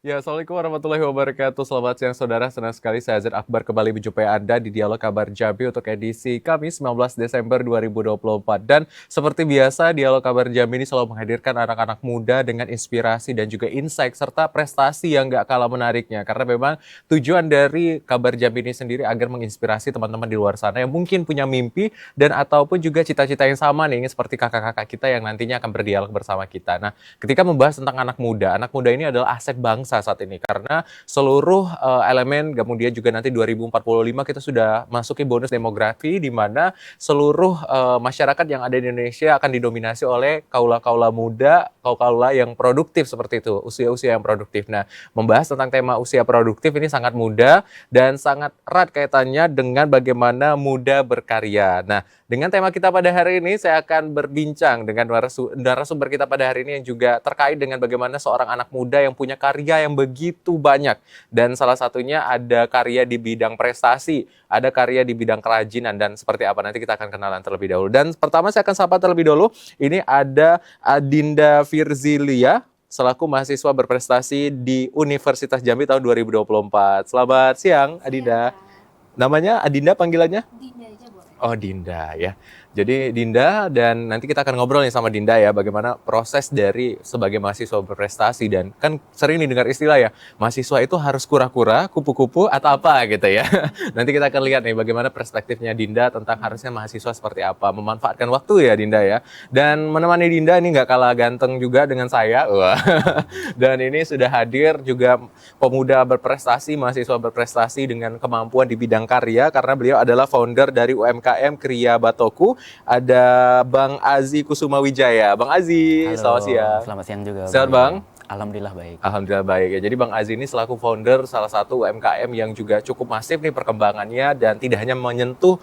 Ya, Assalamualaikum warahmatullahi wabarakatuh. Selamat siang saudara, senang sekali saya Azad Akbar kembali menjumpai Anda di Dialog Kabar Jambi untuk edisi Kamis 19 Desember 2024. Dan seperti biasa, Dialog Kabar Jambi ini selalu menghadirkan anak-anak muda dengan inspirasi dan juga insight serta prestasi yang gak kalah menariknya. Karena memang tujuan dari Kabar Jambi ini sendiri agar menginspirasi teman-teman di luar sana yang mungkin punya mimpi dan ataupun juga cita-cita yang sama nih, seperti kakak-kakak kita yang nantinya akan berdialog bersama kita. Nah, ketika membahas tentang anak muda ini adalah aset bangsa saat ini karena seluruh elemen, kemudian juga nanti 2045 kita sudah masuki bonus demografi di mana seluruh masyarakat yang ada di Indonesia akan didominasi oleh kaula-kaula muda, kaula-kaula yang produktif seperti itu, usia-usia yang produktif. Nah, membahas tentang tema usia produktif ini sangat mudah dan sangat erat kaitannya dengan bagaimana muda berkarya. Nah, dengan tema kita pada hari ini, saya akan berbincang dengan narasumber kita pada hari ini yang juga terkait dengan bagaimana seorang anak muda yang punya karya yang begitu banyak. Dan salah satunya ada karya di bidang prestasi, ada karya di bidang kerajinan, dan seperti apa nanti kita akan kenalan terlebih dahulu. Dan pertama saya akan sapa terlebih dahulu, ini ada Adinda Firzilia, selaku mahasiswa berprestasi di Universitas Jambi tahun 2024. Selamat siang, Adinda. Namanya Adinda panggilannya? Dinda aja boleh. Oh, Dinda ya. Jadi Dinda, dan nanti kita akan ngobrol nih sama Dinda ya, bagaimana proses dari sebagai mahasiswa berprestasi. Dan kan sering nih dengar istilah ya, mahasiswa itu harus kura-kura, kupu-kupu, atau apa gitu ya. Nanti kita akan lihat nih bagaimana perspektifnya Dinda tentang harusnya mahasiswa seperti apa, memanfaatkan waktu ya Dinda ya. Dan menemani Dinda ini nggak kalah ganteng juga dengan saya. Wah. Dan ini sudah hadir juga pemuda berprestasi, mahasiswa berprestasi dengan kemampuan di bidang karya, karena beliau adalah founder dari UMKM Kriya Batoku. Ada Bang Azi Kusuma Wijaya. Bang Azi, Halo, selamat siang. selamat siang juga. Sehat, Bang? Alhamdulillah baik. Alhamdulillah baik ya. Jadi Bang Azi ini selaku founder salah satu UMKM yang juga cukup masif nih perkembangannya, dan tidak hanya menyentuh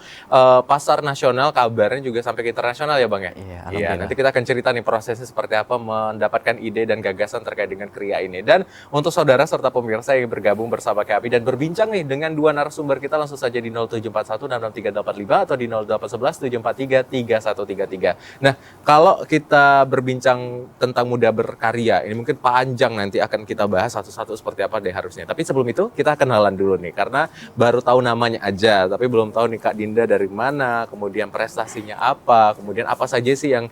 pasar nasional, kabarnya juga sampai ke internasional ya Bang ya? Iya, Iya, nanti kita akan cerita nih prosesnya seperti apa mendapatkan ide dan gagasan terkait dengan Kriya ini. Dan untuk saudara serta pemirsa yang bergabung bersama kami dan berbincang nih dengan dua narasumber kita, langsung saja di 0741663385 atau di 081174333133. Nah, kalau kita berbincang tentang muda berkarya, ini mungkin panjang, nanti akan kita bahas satu-satu seperti apa deh harusnya. Tapi sebelum itu kita kenalan dulu nih, karena baru tahu namanya aja, tapi belum tahu nih Kak Dinda dari mana, kemudian prestasinya apa, kemudian apa saja sih yang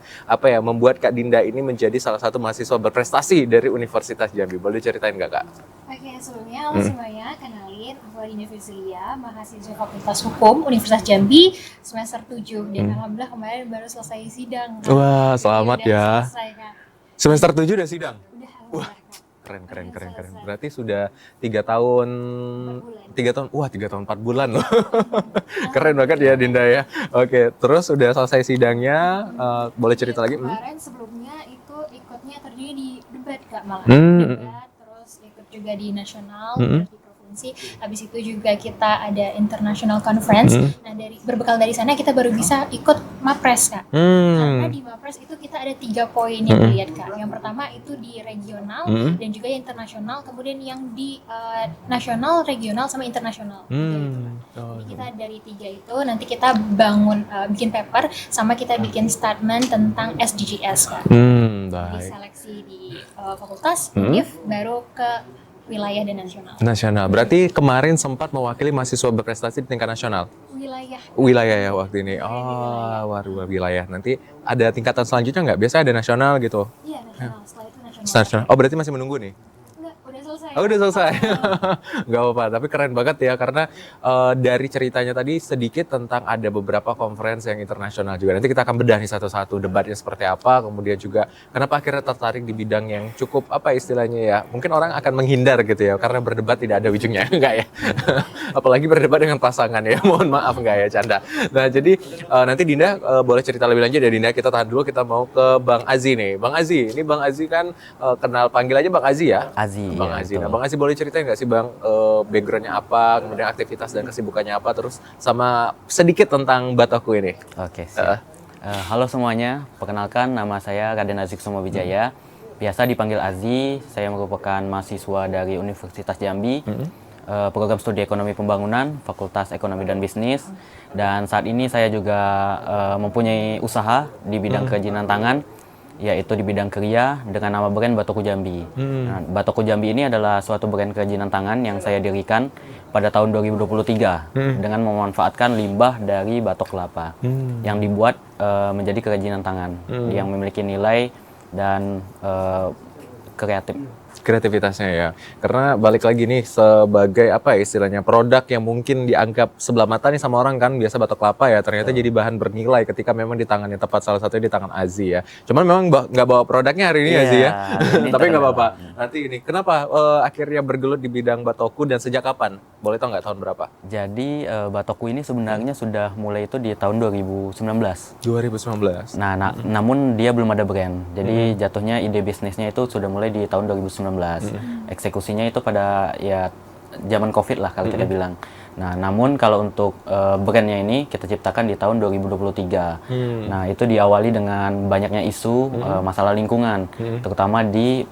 membuat Kak Dinda ini menjadi salah satu mahasiswa berprestasi dari Universitas Jambi. Boleh ceritain nggak Kak? Oke, sebelumnya halo semuanya, kenalin aku Adinda Firzilia, mahasiswa Fakultas Hukum Universitas Jambi semester 7 dan alhamdulillah kemarin baru selesai sidang. Wah, selamat Udah ya. Selesai, Kak. Semester 7 udah sidang? Udah, Wah, alhamdulillah, Kak. keren. Berarti sudah 3 tahun, 3 tahun, wah 3 tahun 4 bulan loh. Keren banget ya Dinda ya. Oke, terus udah selesai sidangnya, boleh cerita lagi? Kemarin sebelumnya itu ikutnya terdiri di debat, Kak, malah. Debat, terus ikut juga di nasional, di provinsi. Habis itu juga kita ada international conference. Nah, berbekal dari sana kita baru bisa ikut Mapres, Kak. Karena di Mapres itu kita ada 3 poin yang dilihat, Kak. Yang pertama itu di regional dan juga internasional, kemudian yang di nasional, regional sama internasional. Jadi kita dari 3 itu nanti kita bikin paper sama kita bikin statement tentang SDGs, Kak. Jadi Baik. seleksi di fakultas, univ, baru ke wilayah dan nasional. Nasional. Berarti kemarin sempat mewakili mahasiswa berprestasi di tingkat nasional. Wilayah ya waktu ini. Oh, wilayah. Nanti ada tingkatan selanjutnya nggak? Biasanya ada nasional gitu. Iya, nasional. Setelah itu nasional. Nasional. Oh, berarti masih menunggu nih? Enggak, udah selesai. Oh, udah selesai. Nggak apa-apa, tapi keren banget ya, karena dari ceritanya tadi sedikit tentang ada beberapa conference yang internasional juga. Nanti kita akan bedah nih satu-satu, debatnya seperti apa, kemudian juga kenapa akhirnya tertarik di bidang yang cukup istilahnya ya, mungkin orang akan menghindar gitu ya, karena berdebat tidak ada ujungnya, enggak ya? Apalagi berdebat dengan pasangan ya, mohon maaf enggak ya, canda. Nah, jadi nanti Dinda boleh cerita lebih lanjut ya Dinda, kita tahan dulu, kita mau ke Bang Azi nih. Bang Azi, ini Bang Azi kan kenal panggil aja Bang Azi ya? Azi, Bang ya, Azi. betul. Nah, Bang Azi boleh ceritain nggak sih Bang, backgroundnya apa, kemudian aktivitas dan kesibukannya apa, terus sama sedikit tentang Batoku ini. Oke, siap. Halo semuanya, perkenalkan nama saya Raden Azi Kusuma Wijaya. Biasa dipanggil Azi, saya merupakan mahasiswa dari Universitas Jambi, program studi ekonomi pembangunan, Fakultas Ekonomi dan Bisnis. Dan saat ini saya juga mempunyai usaha di bidang kerajinan tangan. yaitu di bidang kriya dengan nama brand Batoku Jambi. Nah, Batoku Jambi ini adalah suatu brand kerajinan tangan yang saya dirikan pada tahun 2023 dengan memanfaatkan limbah dari batok kelapa yang dibuat menjadi kerajinan tangan yang memiliki nilai dan kreatif. Kreativitasnya ya, karena balik lagi nih sebagai apa ya istilahnya produk yang mungkin dianggap sebelah mata nih sama orang kan biasa batok kelapa ya, ternyata jadi bahan bernilai ketika memang di tangan yang tepat, salah satunya di tangan Azi ya. Cuman memang nggak bawa produknya hari ini Azi ya, tapi nggak apa-apa. Nanti ini kenapa akhirnya bergelut di bidang batoku dan sejak kapan? Boleh tahu nggak tahun berapa? Jadi Batoku ini sebenarnya sudah mulai itu di tahun 2019. 2019. Nah, namun dia belum ada brand. Jadi jatuhnya ide bisnisnya itu sudah mulai di tahun 2019. Eksekusinya itu pada ya zaman Covid lah kalau kita bilang. Nah, namun kalau untuk brandnya ini kita ciptakan di tahun 2023. Nah, itu diawali dengan banyaknya isu masalah lingkungan, terutama di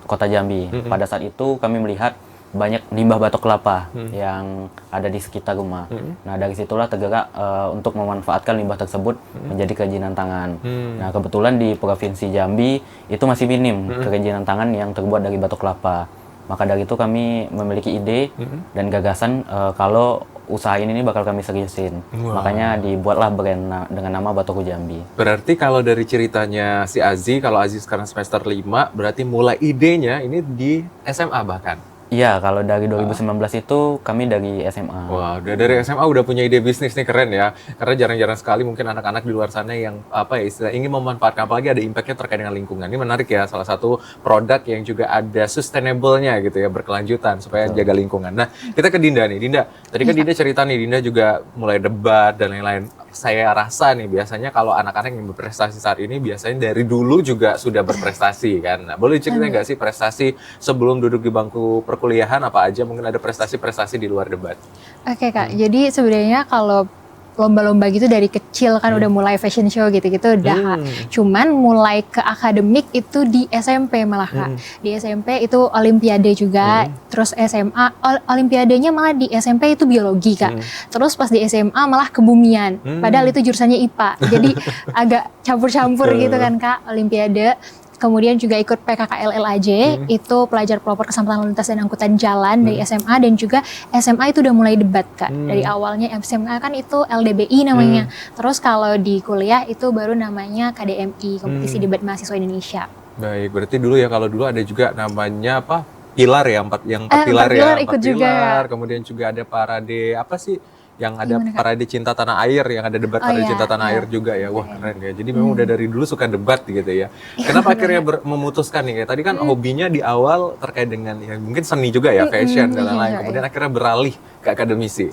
Kota Jambi. Pada saat itu kami melihat banyak limbah batok kelapa yang ada di sekitar rumah. Nah, dari situlah tergerak untuk memanfaatkan limbah tersebut menjadi kerajinan tangan. Nah, kebetulan di Provinsi Jambi itu masih minim kerajinan tangan yang terbuat dari batok kelapa. Maka dari itu kami memiliki ide dan gagasan kalau usaha ini bakal kami seriusin. Makanya dibuatlah brand dengan nama Batoku Jambi. Berarti kalau dari ceritanya si Azi, kalau Azi sekarang semester 5, berarti mulai idenya ini di SMA bahkan? Iya, kalau dari 2019 itu kami dari SMA. Wah, udah dari SMA udah punya ide bisnis nih, keren ya. Karena jarang-jarang sekali mungkin anak-anak di luar sana yang apa ya istilah ingin memanfaatkan, apalagi ada impact-nya terkait dengan lingkungan. Ini menarik ya, salah satu produk yang juga ada sustainable-nya gitu ya, berkelanjutan supaya jaga lingkungan. Nah, kita ke Dinda nih. Dinda, tadi kan Dinda cerita nih, Dinda juga mulai debat dan lain-lain. Saya rasa nih biasanya kalau anak-anak yang berprestasi saat ini biasanya dari dulu juga sudah berprestasi kan. Nah, boleh ceritain nggak sih prestasi sebelum duduk di bangku perkuliahan apa aja, mungkin ada prestasi-prestasi di luar debat? Oke Kak, jadi sebenarnya kalau lomba-lomba gitu dari kecil kan udah mulai fashion show gitu-gitu udah Kak. Cuman mulai ke akademik itu di SMP malah Kak. Di SMP itu olimpiade juga, terus SMA olimpiadenya malah di SMP itu biologi Kak. Terus pas di SMA malah kebumian. Padahal itu jurusannya IPA. Jadi agak campur-campur gitu kan Kak, olimpiade. Kemudian juga ikut PKKLLAJ, itu pelajar pelopor keselamatan lalu lintas dan angkutan jalan dari SMA, dan juga SMA itu udah mulai debat Kak. Dari awalnya SMA kan itu LDBI namanya. Terus kalau di kuliah itu baru namanya KDMI, Kompetisi Debat Mahasiswa Indonesia. Baik, berarti dulu ya, kalau dulu ada juga namanya apa? Pilar ya, empat pilar ya. Pilar ikut juga. Kemudian juga ada parade apa sih? Yang ada parade cinta tanah air, yang ada debat parade cinta tanah air juga ya. Wah, keren ya. Jadi memang udah dari dulu suka debat gitu ya. Kenapa akhirnya memutuskan nih? Kayak tadi kan hobinya di awal terkait dengan ya mungkin seni juga ya, fashion dan lain-lain. Kemudian akhirnya beralih ke akademisi.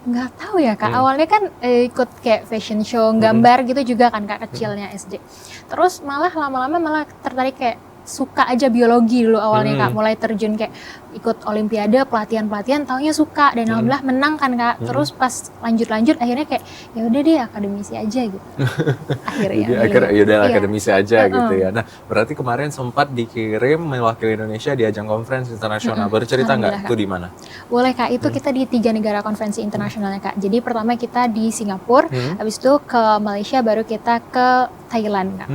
Nggak tahu ya Kak, awalnya kan ikut kayak fashion show, gambar gitu juga kan Kak, kecilnya SD. Terus malah lama-lama malah tertarik kayak suka aja biologi dulu awalnya Kak, mulai terjun kayak ikut olimpiade, pelatihan-pelatihan, taunya suka dan alhamdulillah menang kan Kak. Terus pas lanjut-lanjut akhirnya kayak ya udah deh akademisi aja gitu. Akhirnya ya udah akademisi aja gitu ya. Nah, berarti kemarin sempat dikirim mewakili Indonesia di ajang konferensi internasional. Baru cerita nggak itu di mana? Boleh Kak, itu kita di 3 negara konferensi internasionalnya Kak. Jadi pertama kita di Singapura, habis itu ke Malaysia, baru kita ke Thailand Kak.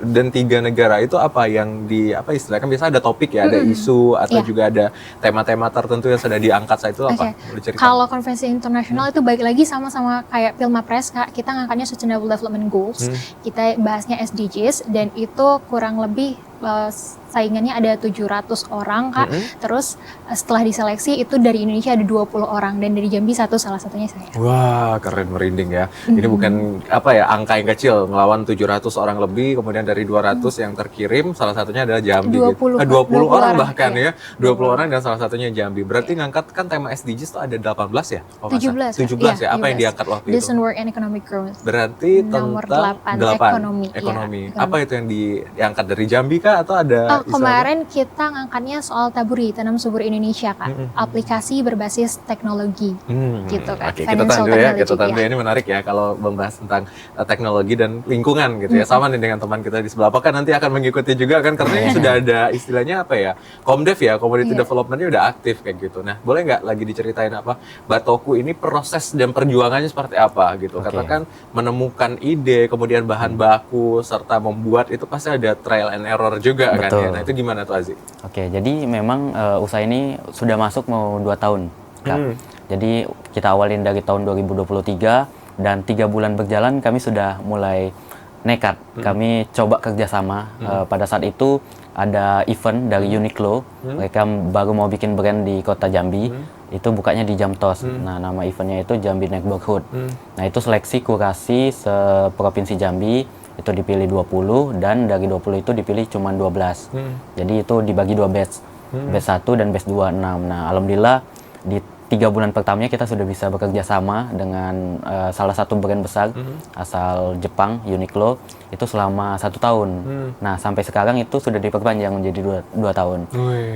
Dan 3 negara itu apa yang di apa istilahnya, kan biasa ada topik ya, ada isu atau juga ada tema-tema tertentu yang sudah diangkat saat itu apa? Boleh cerita? Kalau konferensi internasional itu balik lagi sama-sama kayak Pilmapres Kak, kita ngangkatnya Sustainable Development Goals, kita bahasnya SDGs, dan itu kurang lebih saingannya ada 700 orang Kak. Terus setelah diseleksi itu dari Indonesia ada 20 orang dan dari Jambi salah satunya saya. Wah, keren, merinding ya. Ini bukan apa ya angka yang kecil, melawan 700 orang lebih, kemudian dari 200 yang terkirim salah satunya adalah Jambi 20, gitu. 20 orang bahkan ya. 20 orang dan salah satunya Jambi. Berarti ngangkat kan tema SDGs itu ada 18 ya? 17 ya. Apa yang diangkat waktu itu? Decent Work and Economic Growth. Berarti Nomor tentang 8 ekonomi. Apa itu yang diangkat dari Jambi kah kah atau ada Kemarin kita ngangkatnya soal Taburi, Tanam Subur Indonesia, Kak. Aplikasi berbasis teknologi, gitu kan. Oke, kita tahan dulu ya, kita tahan dulu. Ini menarik ya kalau membahas tentang teknologi dan lingkungan gitu ya. Sama nih dengan teman kita di sebelah. Apakah nanti akan mengikuti juga kan, karena ini sudah ada istilahnya apa ya, Komdev ya, Community Development-nya udah aktif kayak gitu. Nah, boleh nggak lagi diceritain apa Batoku ini proses dan perjuangannya seperti apa gitu? Karena kan menemukan ide, kemudian bahan baku, serta membuat itu pasti ada trial and error juga. Kan ya. Nah itu gimana tuh Aziz? Oke, jadi memang usaha ini sudah masuk mau 2 tahun, Kak. Jadi kita awalin dari tahun 2023 dan 3 bulan berjalan kami sudah mulai nekat. Kami coba kerjasama. Pada saat itu ada event dari Uniqlo, mereka baru mau bikin brand di kota Jambi. Itu bukanya di Jamtos. Nah, nama eventnya itu Jambi Neighborhood. Nah, itu seleksi kurasi seprovinsi Jambi. Itu dipilih 20 dan dari 20 itu dipilih cuma 12. Jadi itu dibagi 2 batch. Batch 1 dan batch 2 6. Nah, alhamdulillah di 3 bulan pertamanya kita sudah bisa bekerja sama dengan salah satu brand besar asal Jepang, Uniqlo, itu selama 1 tahun. Nah, sampai sekarang itu sudah diperpanjang menjadi 2 tahun.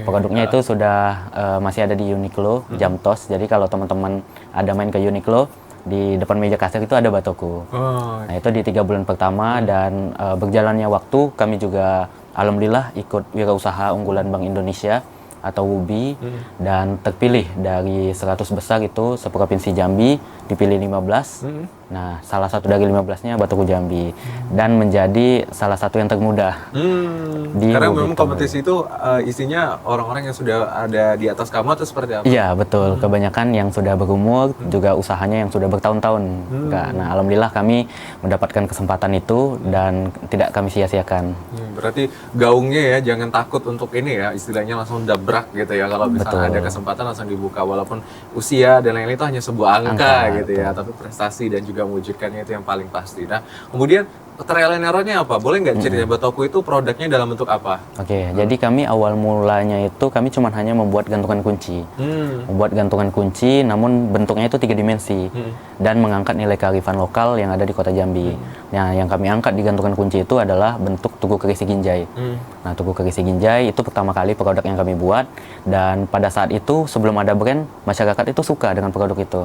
Produknya itu sudah masih ada di Uniqlo, Jamtos. Jadi kalau teman-teman ada main ke Uniqlo, di depan meja kasir itu ada Batoku. Nah, itu di 3 bulan pertama dan berjalannya waktu kami juga alhamdulillah ikut Wirausaha Unggulan Bank Indonesia atau WUBI dan terpilih dari 100 besar itu seprovinsi Jambi, dipilih 15. Nah, salah satu dari 15-nya Batoku Jambi dan menjadi salah satu yang termuda. Karena memang kompetisi itu isinya orang-orang yang sudah ada di atas kamu atau seperti apa? Iya, betul. Kebanyakan yang sudah berumur, juga usahanya yang sudah bertahun-tahun. Nah, alhamdulillah kami mendapatkan kesempatan itu dan tidak kami sia-siakan. Berarti gaungnya ya, jangan takut untuk ini ya, istilahnya langsung dabrak gitu ya. Kalau misalnya ada kesempatan langsung dibuka, walaupun usia dan lain-lain itu hanya sebuah angka gitu ya. Tapi prestasi dan juga mewujudkannya itu yang paling pasti. Nah, kemudian trial and error-nya apa? Boleh nggak cerita Batoku itu produknya dalam bentuk apa? Oke, jadi kami awal mulanya itu kami cuma hanya membuat gantungan kunci. Membuat gantungan kunci namun bentuknya itu 3 dimensi dan mengangkat nilai kearifan lokal yang ada di kota Jambi. Nah, yang kami angkat di gantungan kunci itu adalah bentuk tugu kerisi Ginjai. Nah, tugu kerisi Ginjai itu pertama kali produk yang kami buat dan pada saat itu sebelum ada brand, masyarakat itu suka dengan produk itu.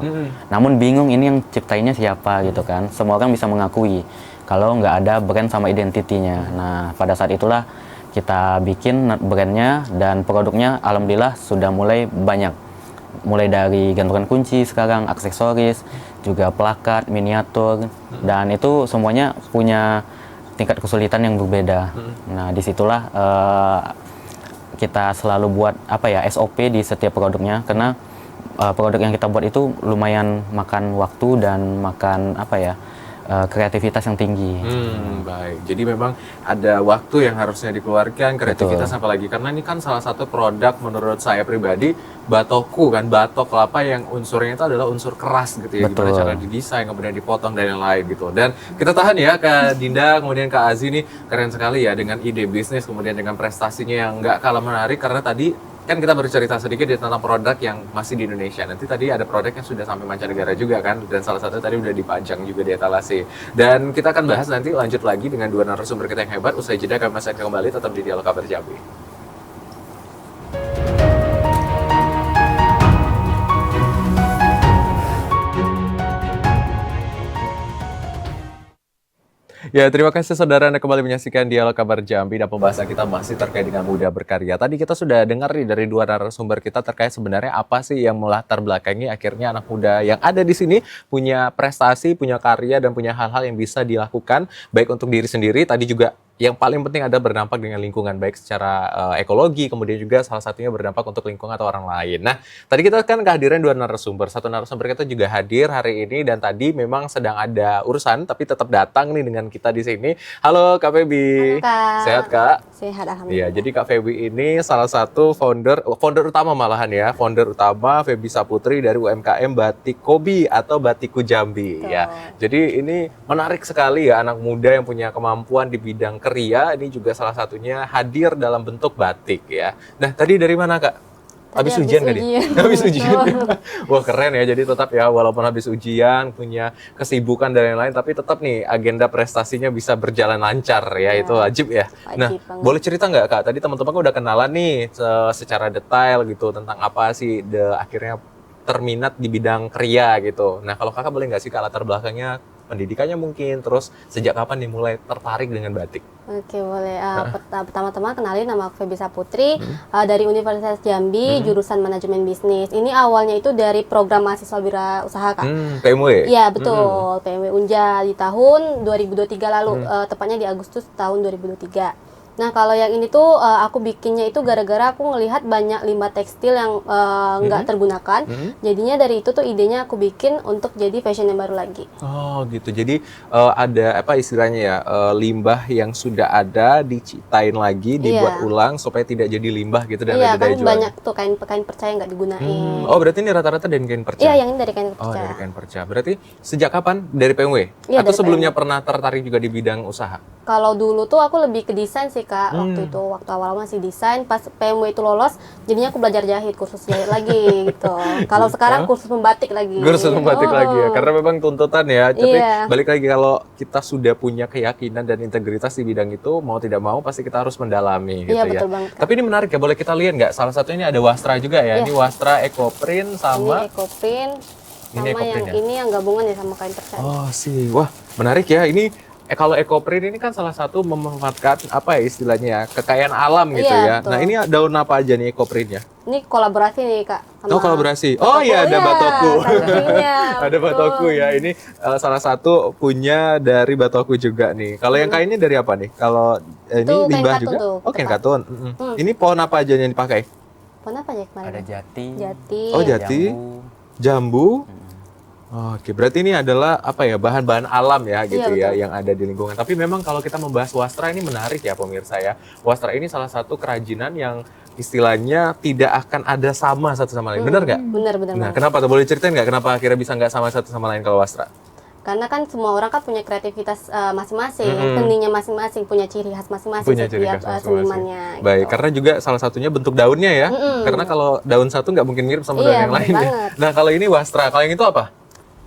Namun bingung ini yang ciptainnya siapa gitu kan. Semua orang bisa mengakui kalau nggak ada brand sama identitinya. Nah, pada saat itulah kita bikin brandnya dan produknya alhamdulillah sudah mulai banyak. Mulai dari gantungan kunci sekarang, aksesoris, juga plakat, miniatur, dan itu semuanya punya tingkat kesulitan yang berbeda. Nah, disitulah kita selalu buat SOP di setiap produknya karena produk yang kita buat itu lumayan makan waktu dan makan kreativitas yang tinggi. Baik. Jadi memang ada waktu yang harusnya dikeluarkan, kreativitas apalagi karena ini kan salah satu produk menurut saya pribadi Batoku kan, batok kelapa yang unsurnya itu adalah unsur keras gitu ya. Gimana cara didesain, kemudian dipotong dan lain-lain gitu. Dan kita tahan ya Kak Dinda, kemudian Kak Azi nih keren sekali ya dengan ide bisnis, kemudian dengan prestasinya yang nggak kalah menarik karena tadi kan kita bercerita sedikit tentang produk yang masih di Indonesia. Nanti tadi ada produk yang sudah sampai mancanegara juga kan, dan salah satu tadi udah dipajang juga di etalase. Dan kita akan bahas nanti lanjut lagi dengan 2 narasumber kita yang hebat. Usai jeda kami masih akan kembali tetap di Dialog Kabar Jambi. Ya, terima kasih saudara Anda kembali menyaksikan Dialog Kabar Jambi dan pembahasan kita masih terkait dengan muda berkarya. Tadi kita sudah dengar nih dari 2 narasumber kita terkait sebenarnya apa sih yang melatar belakangi akhirnya anak muda yang ada di sini punya prestasi, punya karya dan punya hal-hal yang bisa dilakukan baik untuk diri sendiri. Tadi juga yang paling penting ada berdampak dengan lingkungan baik secara ekologi, kemudian juga salah satunya berdampak untuk lingkungan atau orang lain. Nah, tadi kita kan kehadiran 2 narasumber. Satu narasumber kita juga hadir hari ini dan tadi memang sedang ada urusan tapi tetap datang nih dengan kita di sini. Halo Kak Febi. Halo Kak. Sehat Kak? Sehat alhamdulillah. Iya, jadi Kak Febi ini salah satu founder utama malahan ya, founder utama Febi Saputri dari UMKM Batik Kobi atau Batiku Jambi. Betul. Ya. Jadi ini menarik sekali ya anak muda yang punya kemampuan di bidang karya, ini juga salah satunya hadir dalam bentuk batik ya. Nah, tadi dari mana Kak? Habis Tadi ujian kali? ujian. Habis ujian. Betul. Wah keren ya, jadi tetap ya walaupun habis ujian, punya kesibukan dan lain-lain, tapi tetap nih agenda prestasinya bisa berjalan lancar ya, Ya, itu wajib ya. Nah, wajib banget. boleh cerita nggak Kak? Tadi teman-teman kan udah kenalan nih secara detail gitu tentang apa sih akhirnya terminat di bidang kriya gitu. Nah, kalau Kakak boleh nggak sih Kak latar belakangnya, pendidikannya mungkin, terus sejak kapan dimulai tertarik dengan batik? Oke, boleh. Pertama-tama kenalin, nama aku Feby Saputri, dari Universitas Jambi, jurusan Manajemen Bisnis. Ini awalnya itu dari program mahasiswa wirausaha, Kak. PMW? Iya, betul. PMW Unja di tahun 2023 lalu, tepatnya di Agustus tahun 2023. Nah, kalau yang ini tuh aku bikinnya itu gara-gara aku ngelihat banyak limbah tekstil yang nggak tergunakan. Jadinya dari itu tuh idenya aku bikin untuk jadi fashion yang baru lagi. Oh gitu, jadi ada apa istilahnya ya, limbah yang sudah ada diciptain lagi, dibuat Iya. ulang supaya tidak jadi limbah gitu dan Iya, ada daya kan jualnya. banyak tuh kain perca yang nggak digunain. Oh berarti ini rata-rata dari kain perca? Iya, yang ini dari kain Oh perca. dari kain perca. Berarti sejak kapan dari PMW? Iya, Atau dari sebelumnya pernah tertarik juga di bidang usaha? Kalau dulu tuh aku lebih ke desain sih, Kak. Waktu awal masih desain, pas PMW itu lolos, jadinya aku belajar jahit, kursus jahit lagi gitu. Kalau sekarang kursus membatik lagi. Kursus membatik lagi ya, karena memang tuntutan ya. Tapi Iya. balik lagi kalau kita sudah punya keyakinan dan integritas di bidang itu, mau tidak mau pasti kita harus mendalami gitu Iya, ya. betul banget, Kak. Tapi ini menarik ya, boleh kita lihat nggak? Salah satunya ini ada Wastra juga ya. Iya. Ini Wastra Ecoprint sama Ini ekoprint, Ini sama ekoprint yang ya? ini yang gabungan ya sama kain perca. Oh sih, wah menarik ya. Ini kalau ecoprint ini kan salah satu memanfaatkan apa ya istilahnya ya, kekayaan alam gitu Iya, ya. betul. Nah ini daun apa aja nih ecoprintnya? Ini kolaborasi nih, Kak. Oh kolaborasi. Oh iya ada Batoku. sampingnya, Ada betul. Batoku ya. Ini salah satu punya dari Batoku juga nih. Kalau yang kainnya dari apa nih? Kalau ini Itu kain limbah katun juga? tuh, Oh kain tepat. katun. Ini pohon apa aja yang dipakai? Pohon apa ya kemarin? Ada jati, Jati. Oh jati, jambu. Oke, berarti ini adalah apa ya bahan-bahan alam ya gitu Iya, ya betul. yang ada di lingkungan. Tapi memang kalau kita membahas wastra ini menarik ya pemirsa ya. Wastra ini salah satu kerajinan yang istilahnya tidak akan ada sama satu sama lain. Benar nggak? Bener-bener Nah, banget. kenapa tuh? Boleh ceritain nggak kenapa akhirnya bisa nggak sama satu sama lain kalau wastra? Karena kan semua orang kan punya kreativitas masing-masing, seninya masing-masing, punya ciri khas masing-masing Punya ciri setiap khas masing-masing. senimannya. Baik, gitu. karena juga salah satunya bentuk daunnya ya. Karena kalau daun satu nggak mungkin mirip sama daun Iya, yang bener lain ya. banget. Nah, kalau ini wastra, kalau yang itu apa?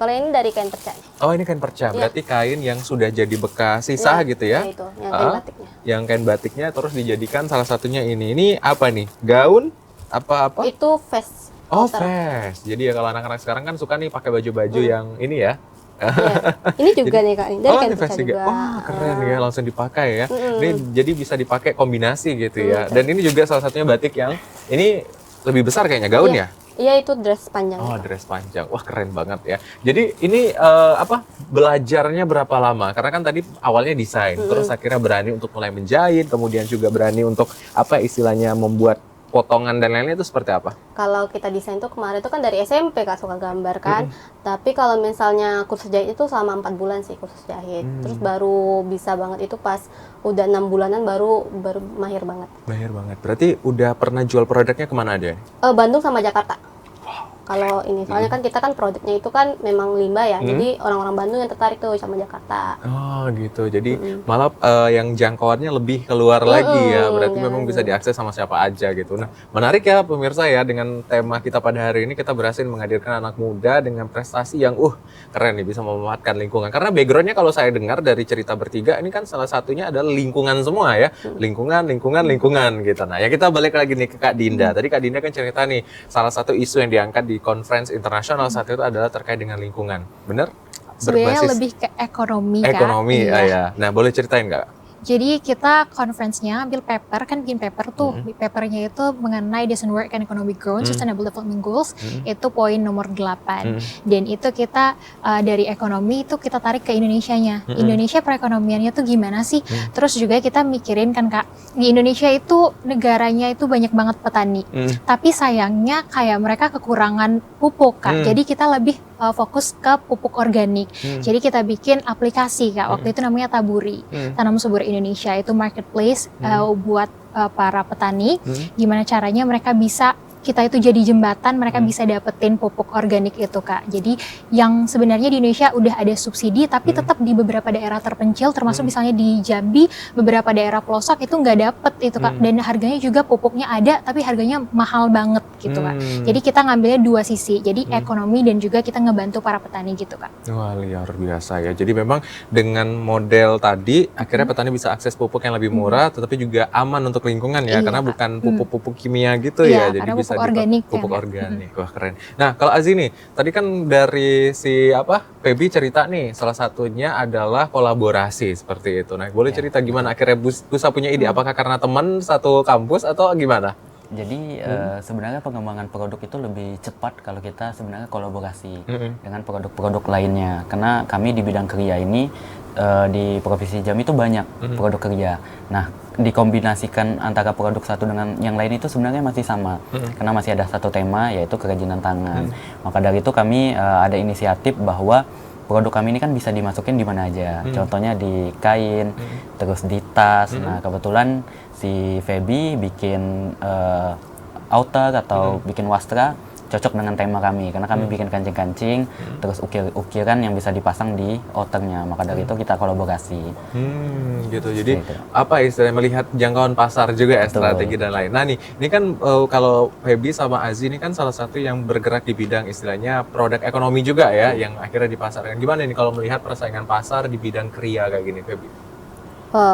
Kalau ini dari kain perca. Oh, ini kain perca. Berarti kain yang sudah jadi bekas sisa Iya, gitu ya. iya itu, yang kain batiknya. Yang kain batiknya terus dijadikan salah satunya ini. Ini apa nih? Gaun? Apa-apa? Itu vest. Oh, outer. vest. Jadi ya kalau anak-anak sekarang kan suka nih pakai baju-baju yang ini ya. Iya. Ini juga nih, Kak. Ini dari Oh, kain ini perca vest juga. juga. Wah, keren ya, langsung dipakai ya. Ini jadi bisa dipakai kombinasi gitu ya. Dan ini juga salah satunya batik yang ini lebih besar kayaknya gaun ya. Iya, itu dress panjang. Oh, dress panjang. Wah, keren banget ya. Jadi ini apa? Belajarnya berapa lama? Karena kan tadi awalnya desain, terus akhirnya berani untuk mulai menjahit, kemudian juga berani untuk apa istilahnya membuat potongan dan lain-lain itu seperti apa? Kalau kita desain tuh kemarin tuh kan dari SMP, Kak, suka gambar kan. Tapi kalau misalnya kursus jahit itu selama 4 bulan sih kursus jahit. Terus baru bisa banget itu pas udah 6 bulanan baru mahir banget. Mahir banget. Berarti udah pernah jual produknya kemana aja? Bandung sama Jakarta. Kalau ini soalnya kan kita kan produknya itu kan memang limbah ya. Jadi orang-orang Bandung yang tertarik tuh sama Jakarta. Oh gitu, jadi malah yang jangkauannya lebih keluar lagi ya, berarti memang bisa diakses sama siapa aja gitu. Nah menarik ya pemirsa ya, dengan tema kita pada hari ini kita berhasil menghadirkan anak muda dengan prestasi yang keren nih, bisa memanfaatkan lingkungan. Karena backgroundnya kalau saya dengar dari cerita bertiga ini kan salah satunya adalah lingkungan semua ya, lingkungan gitu. Nah ya kita balik lagi nih ke Kak Dinda. Tadi Kak Dinda kan cerita nih, salah satu isu yang diangkat di conference internasional saat itu adalah terkait dengan lingkungan, bener? Sebenarnya lebih ke ekonomi, Kak. Ekonomi, Iya. ya. Nah, boleh ceritain nggak? Jadi kita conference-nya ambil paper, kan bikin paper tuh. Papernya itu mengenai Decent Work and Economic Growth, Sustainable Development Goals. Itu poin nomor 8. Dan itu kita dari ekonomi itu kita tarik ke Indonesianya. Indonesia perekonomiannya tuh gimana sih? Terus juga kita mikirin kan, Kak, di Indonesia itu negaranya itu banyak banget petani. Tapi sayangnya kayak mereka kekurangan pupuk, Kak. Jadi kita lebih fokus ke pupuk organik. Jadi kita bikin aplikasi, Kak. Waktu itu namanya Taburi. Tanam Subur Indonesia, itu marketplace buat para petani. Gimana caranya mereka bisa kita itu jadi jembatan, mereka bisa dapetin pupuk organik itu Kak. Jadi yang sebenarnya di Indonesia udah ada subsidi, tapi tetap di beberapa daerah terpencil, termasuk misalnya di Jambi, beberapa daerah pelosok itu nggak dapet itu Kak. Dan harganya juga pupuknya ada, tapi harganya mahal banget gitu Kak. Jadi kita ngambilnya dua sisi, jadi ekonomi dan juga kita ngebantu para petani gitu Kak. Wah, luar biasa ya. Jadi memang dengan model tadi, akhirnya petani bisa akses pupuk yang lebih murah, tetapi juga aman untuk lingkungan ya, Iya, karena Kak. bukan pupuk-pupuk kimia gitu Iya, ya. Jadi karena bisa pupuk organik kan, pupuk ya. organik. Wah, keren. Nah, kalau Azi nih, tadi kan dari si Feby cerita nih, salah satunya adalah kolaborasi seperti itu. Nah, boleh cerita gimana akhirnya Busa punya ide? Apakah karena teman satu kampus atau gimana? Jadi sebenarnya pengembangan produk itu lebih cepat kalau kita sebenarnya kolaborasi dengan produk-produk lainnya. Karena kami di bidang kriya ini di Provinsi Jambi itu banyak produk kriya. Nah, dikombinasikan antara produk satu dengan yang lain itu sebenarnya masih sama. Karena masih ada satu tema, yaitu kerajinan tangan. Maka dari itu kami ada inisiatif bahwa produk kami ini kan bisa dimasukin di mana aja. Contohnya di kain, terus di tas. Nah, kebetulan si Feby bikin outer atau bikin wastra cocok dengan tema kami, karena kami bikin kancing-kancing, terus ukiran yang bisa dipasang di outernya. Maka dari itu kita kolaborasi. Gitu. Jadi Gitu. apa istilahnya, melihat jangkauan pasar juga ya, Betul. strategi dan lain. Nah nih, ini kan kalau Feby sama Azi ini kan salah satu yang bergerak di bidang istilahnya produk ekonomi juga ya, yang akhirnya dipasarkan. Gimana nih kalau melihat persaingan pasar di bidang kriya kayak gini, Feby?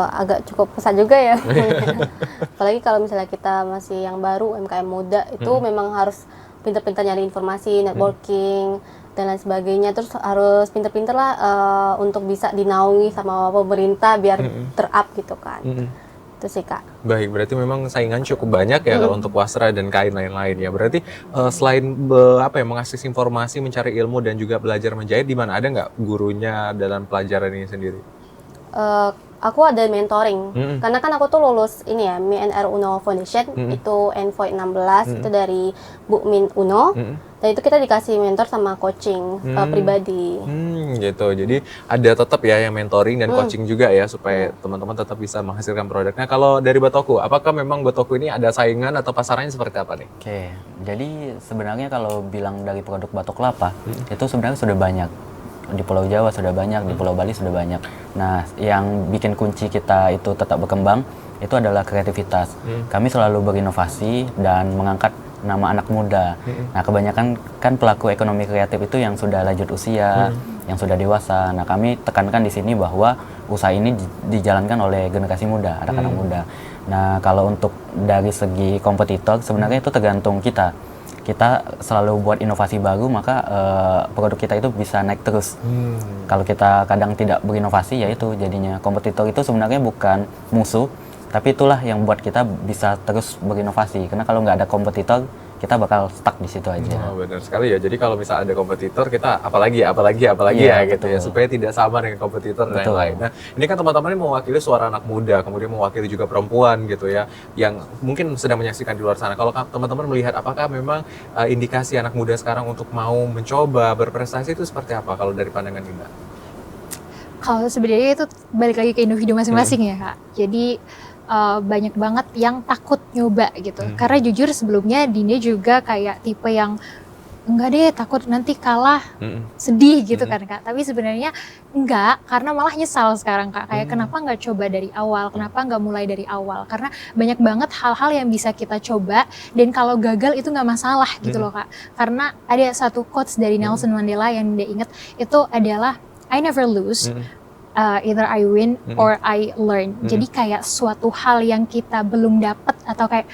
Agak cukup kesal juga ya. Apalagi kalau misalnya kita masih yang baru, UMKM muda, itu memang harus pinter-pinter nyari informasi, networking, dan lain sebagainya. Terus harus pinter-pinter lah untuk bisa dinaungi sama pemerintah biar ter-up gitu kan. Itu sih Kak. Baik, berarti memang saingan cukup banyak ya kalau untuk wasra dan kain lain-lain ya. Berarti selain mengakses informasi, mencari ilmu dan juga belajar menjahit, di mana ada nggak gurunya dalam pelajaran ini sendiri? Aku ada mentoring, karena kan aku tuh lulus ini ya, MINR Uno Foundation, itu Envoy 16, itu dari Bu Min Uno, dan itu kita dikasih mentor sama coaching pribadi. Gitu, jadi ada tetap ya yang mentoring dan coaching juga ya, supaya teman-teman tetap bisa menghasilkan produknya. Kalau dari Batoku, apakah memang Batoku ini ada saingan atau pasarannya seperti apa nih? Oke, jadi sebenarnya kalau bilang dari produk batok kelapa, itu sebenarnya sudah banyak. Di Pulau Jawa sudah banyak, di Pulau Bali sudah banyak. Nah, yang bikin kunci kita itu tetap berkembang, itu adalah kreativitas. Kami selalu berinovasi dan mengangkat nama anak muda. Nah, kebanyakan kan pelaku ekonomi kreatif itu yang sudah lanjut usia, yang sudah dewasa. Nah, kami tekankan di sini bahwa usaha ini dijalankan oleh generasi muda, anak-anak muda. Nah, kalau untuk dari segi kompetitor, sebenarnya itu tergantung kita. Kita selalu buat inovasi baru, maka produk kita itu bisa naik terus. Kalau kita kadang tidak berinovasi, ya itu jadinya kompetitor itu sebenarnya bukan musuh, tapi itulah yang buat kita bisa terus berinovasi. Karena kalau nggak ada kompetitor, kita bakal stuck di situ aja. Oh, benar sekali ya. Jadi kalau misalnya ada kompetitor, kita apalagi ya gitu ya, supaya tidak sama dengan kompetitor dan lain-lain. Nah, ini kan teman-teman ini mewakili suara anak muda, kemudian mewakili juga perempuan gitu ya, yang mungkin sedang menyaksikan di luar sana. Kalau teman-teman melihat apakah memang indikasi anak muda sekarang untuk mau mencoba berprestasi itu seperti apa kalau dari pandangan Dinda? Kalau sebenarnya itu balik lagi ke individu masing-masing ya Kak. Jadi banyak banget yang takut nyoba gitu. Karena jujur sebelumnya Dinda juga kayak tipe yang enggak deh, takut nanti kalah, sedih gitu kan Kak. Tapi sebenarnya enggak, karena malah nyesal sekarang Kak. Kayak kenapa nggak coba dari awal, kenapa nggak mulai dari awal. Karena banyak banget hal-hal yang bisa kita coba, dan kalau gagal itu nggak masalah gitu loh Kak. Karena ada satu quotes dari Nelson Mandela yang Dinda inget, itu adalah I never lose, either I win or I learn. Jadi kayak suatu hal yang kita belum dapat atau kayak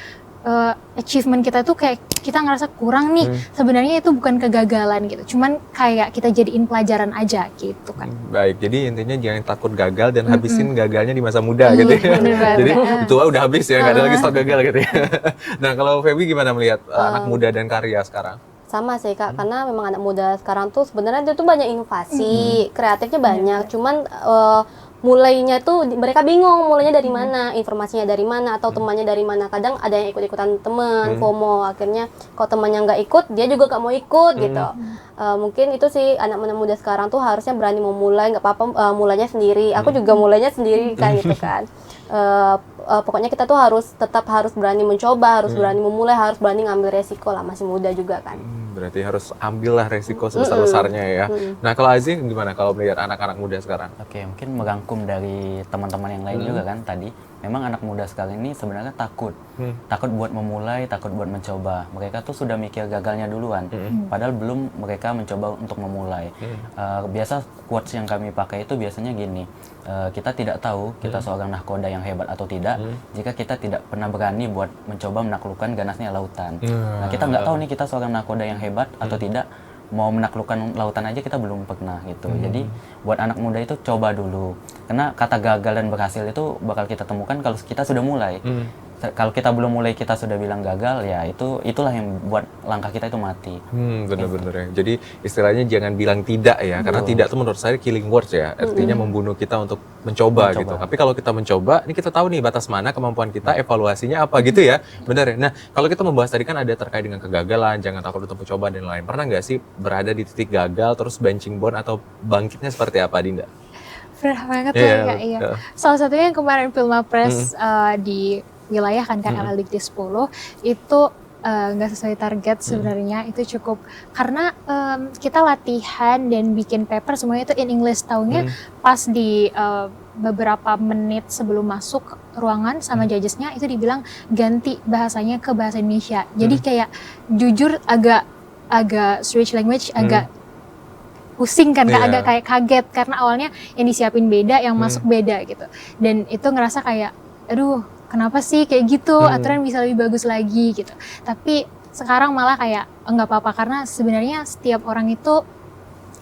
achievement kita tuh kayak kita ngerasa kurang nih, sebenarnya itu bukan kegagalan gitu, cuman kayak kita jadiin pelajaran aja gitu kan. Baik, jadi intinya jangan takut gagal dan habisin gagalnya di masa muda gitu ya. Jadi tua udah habis ya, nggak ada lagi stok gagal gitu ya. Nah, kalau Feby gimana melihat anak muda dan karya sekarang? Sama sih Kak, karena memang anak muda sekarang tuh sebenarnya dia tuh banyak inovasi, kreatifnya banyak, cuman mulainya tuh mereka bingung mulainya dari mana, informasinya dari mana, atau temannya dari mana. Kadang ada yang ikut-ikutan teman, FOMO, akhirnya kalau temannya nggak ikut, dia juga nggak mau ikut gitu. Mungkin itu sih anak-anak muda sekarang tuh harusnya berani memulai, nggak apa-apa mulainya sendiri. Aku juga mulainya sendiri kan gitu kan. pokoknya kita tuh tetap harus berani mencoba, harus berani memulai, harus berani ngambil resiko lah, masih muda juga kan. Berarti harus ambillah resiko sebesar-besarnya ya. Nah kalau Aziz gimana kalau melihat anak-anak muda sekarang? Oke, mungkin merangkum dari teman-teman yang lain juga kan tadi. Memang anak muda sekarang ini sebenarnya takut. Takut buat memulai, takut buat mencoba. Mereka tuh sudah mikir gagalnya duluan. Padahal belum mereka mencoba untuk memulai. Biasa quotes yang kami pakai itu biasanya gini. Kita tidak tahu kita seorang nahkoda yang hebat atau tidak jika kita tidak pernah berani buat mencoba menaklukkan ganasnya lautan. Nah, kita nggak tahu nih kita seorang nahkoda yang hebat atau tidak. Mau menaklukkan lautan aja kita belum pernah gitu. Jadi buat anak muda itu coba dulu. Karena kata gagal dan berhasil itu bakal kita temukan kalau kita sudah mulai. Kalau kita belum mulai kita sudah bilang gagal, ya itulah yang buat langkah kita itu mati. Bener-bener ya. Jadi istilahnya jangan bilang tidak ya, karena tidak itu menurut saya killing words ya. Artinya membunuh kita untuk mencoba gitu. Tapi kalau kita mencoba, ini kita tahu nih batas mana kemampuan kita, evaluasinya apa gitu ya. Bener ya. Nah kalau kita membahas tadi kan ada terkait dengan kegagalan, jangan takut untuk mencoba dan lain-lain. Pernah nggak sih berada di titik gagal terus benching bone atau bangkitnya seperti apa, Dinda? Pernah banget ya, Kak. Iya. Salah satunya yang kemarin Filmapres di wilayah kan LDikti 10 itu nggak sesuai target sebenarnya. Itu cukup karena kita latihan dan bikin paper semuanya itu in English. Taunya pas di beberapa menit sebelum masuk ruangan sama judgesnya itu dibilang ganti bahasanya ke bahasa Indonesia. Jadi kayak jujur agak switch language, agak pusing kan, agak kayak kaget karena awalnya yang disiapin beda, yang masuk beda gitu. Dan itu ngerasa kayak aduh kenapa sih kayak gitu, aturan bisa lebih bagus lagi gitu. Tapi sekarang malah kayak enggak apa-apa karena sebenarnya setiap orang itu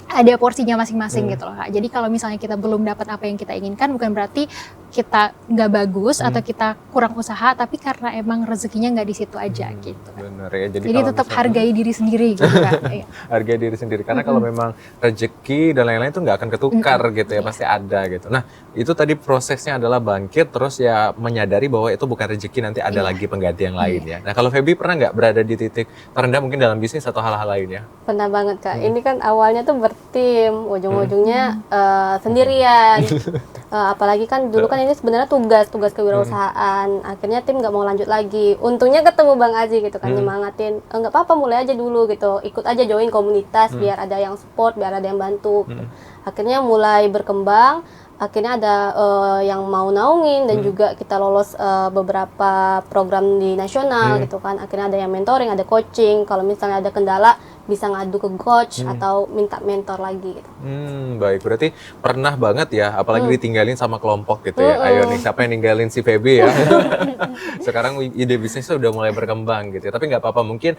ada porsinya masing-masing gitu loh, Kak. Jadi kalau misalnya kita belum dapat apa yang kita inginkan bukan berarti kita nggak bagus atau kita kurang usaha, tapi karena emang rezekinya nggak di situ aja gitu. Bener ya. Jadi tetap hargai diri sendiri gitu kan. Hargai diri sendiri karena kalau memang rezeki dan lain-lain itu nggak akan ketukar gitu ya, pasti ada gitu. Nah itu tadi prosesnya adalah bangkit terus ya menyadari bahwa itu bukan rezeki, nanti ada lagi pengganti yang lain ya. Nah kalau Feby pernah nggak berada di titik terendah mungkin dalam bisnis atau hal-hal lainnya? Pernah banget Kak. Ini kan awalnya tuh bertim, ujung-ujungnya sendirian. Apalagi kan dulu kan ini sebenarnya tugas kewirausahaan. Akhirnya tim nggak mau lanjut lagi. Untungnya ketemu Bang Aji gitu kan, nyemangatin, nggak apa-apa mulai aja dulu gitu, ikut aja join komunitas biar ada yang support, biar ada yang bantu gitu. Akhirnya mulai berkembang, akhirnya ada yang mau naungin dan juga kita lolos beberapa program di nasional gitu kan. Akhirnya ada yang mentoring, ada coaching, kalau misalnya ada kendala bisa ngadu ke coach atau minta mentor lagi gitu. Baik, berarti pernah banget ya, apalagi ditinggalin sama kelompok gitu ya. Ayo nih, siapa yang ninggalin si Feby ya? Sekarang ide bisnisnya udah mulai berkembang gitu ya. Tapi nggak apa-apa, mungkin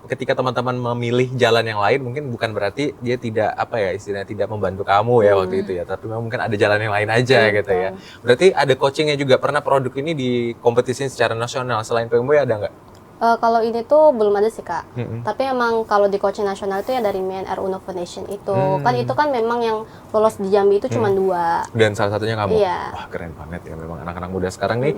ketika teman-teman memilih jalan yang lain, mungkin bukan berarti dia tidak istilahnya tidak membantu kamu ya waktu itu ya. Tapi memang mungkin ada jalan yang lain aja gitu ya. Berarti ada coachingnya juga. Pernah produk ini di kompetisi secara nasional selain PMW ada nggak? Kalau ini tuh belum ada sih Kak, tapi emang kalau di coaching nasional itu ya dari RU Foundation itu, kan itu kan memang yang lolos di Jambi itu cuma 2. Dan salah satunya kamu? Iya. Wah keren banget ya, memang anak-anak muda sekarang nih,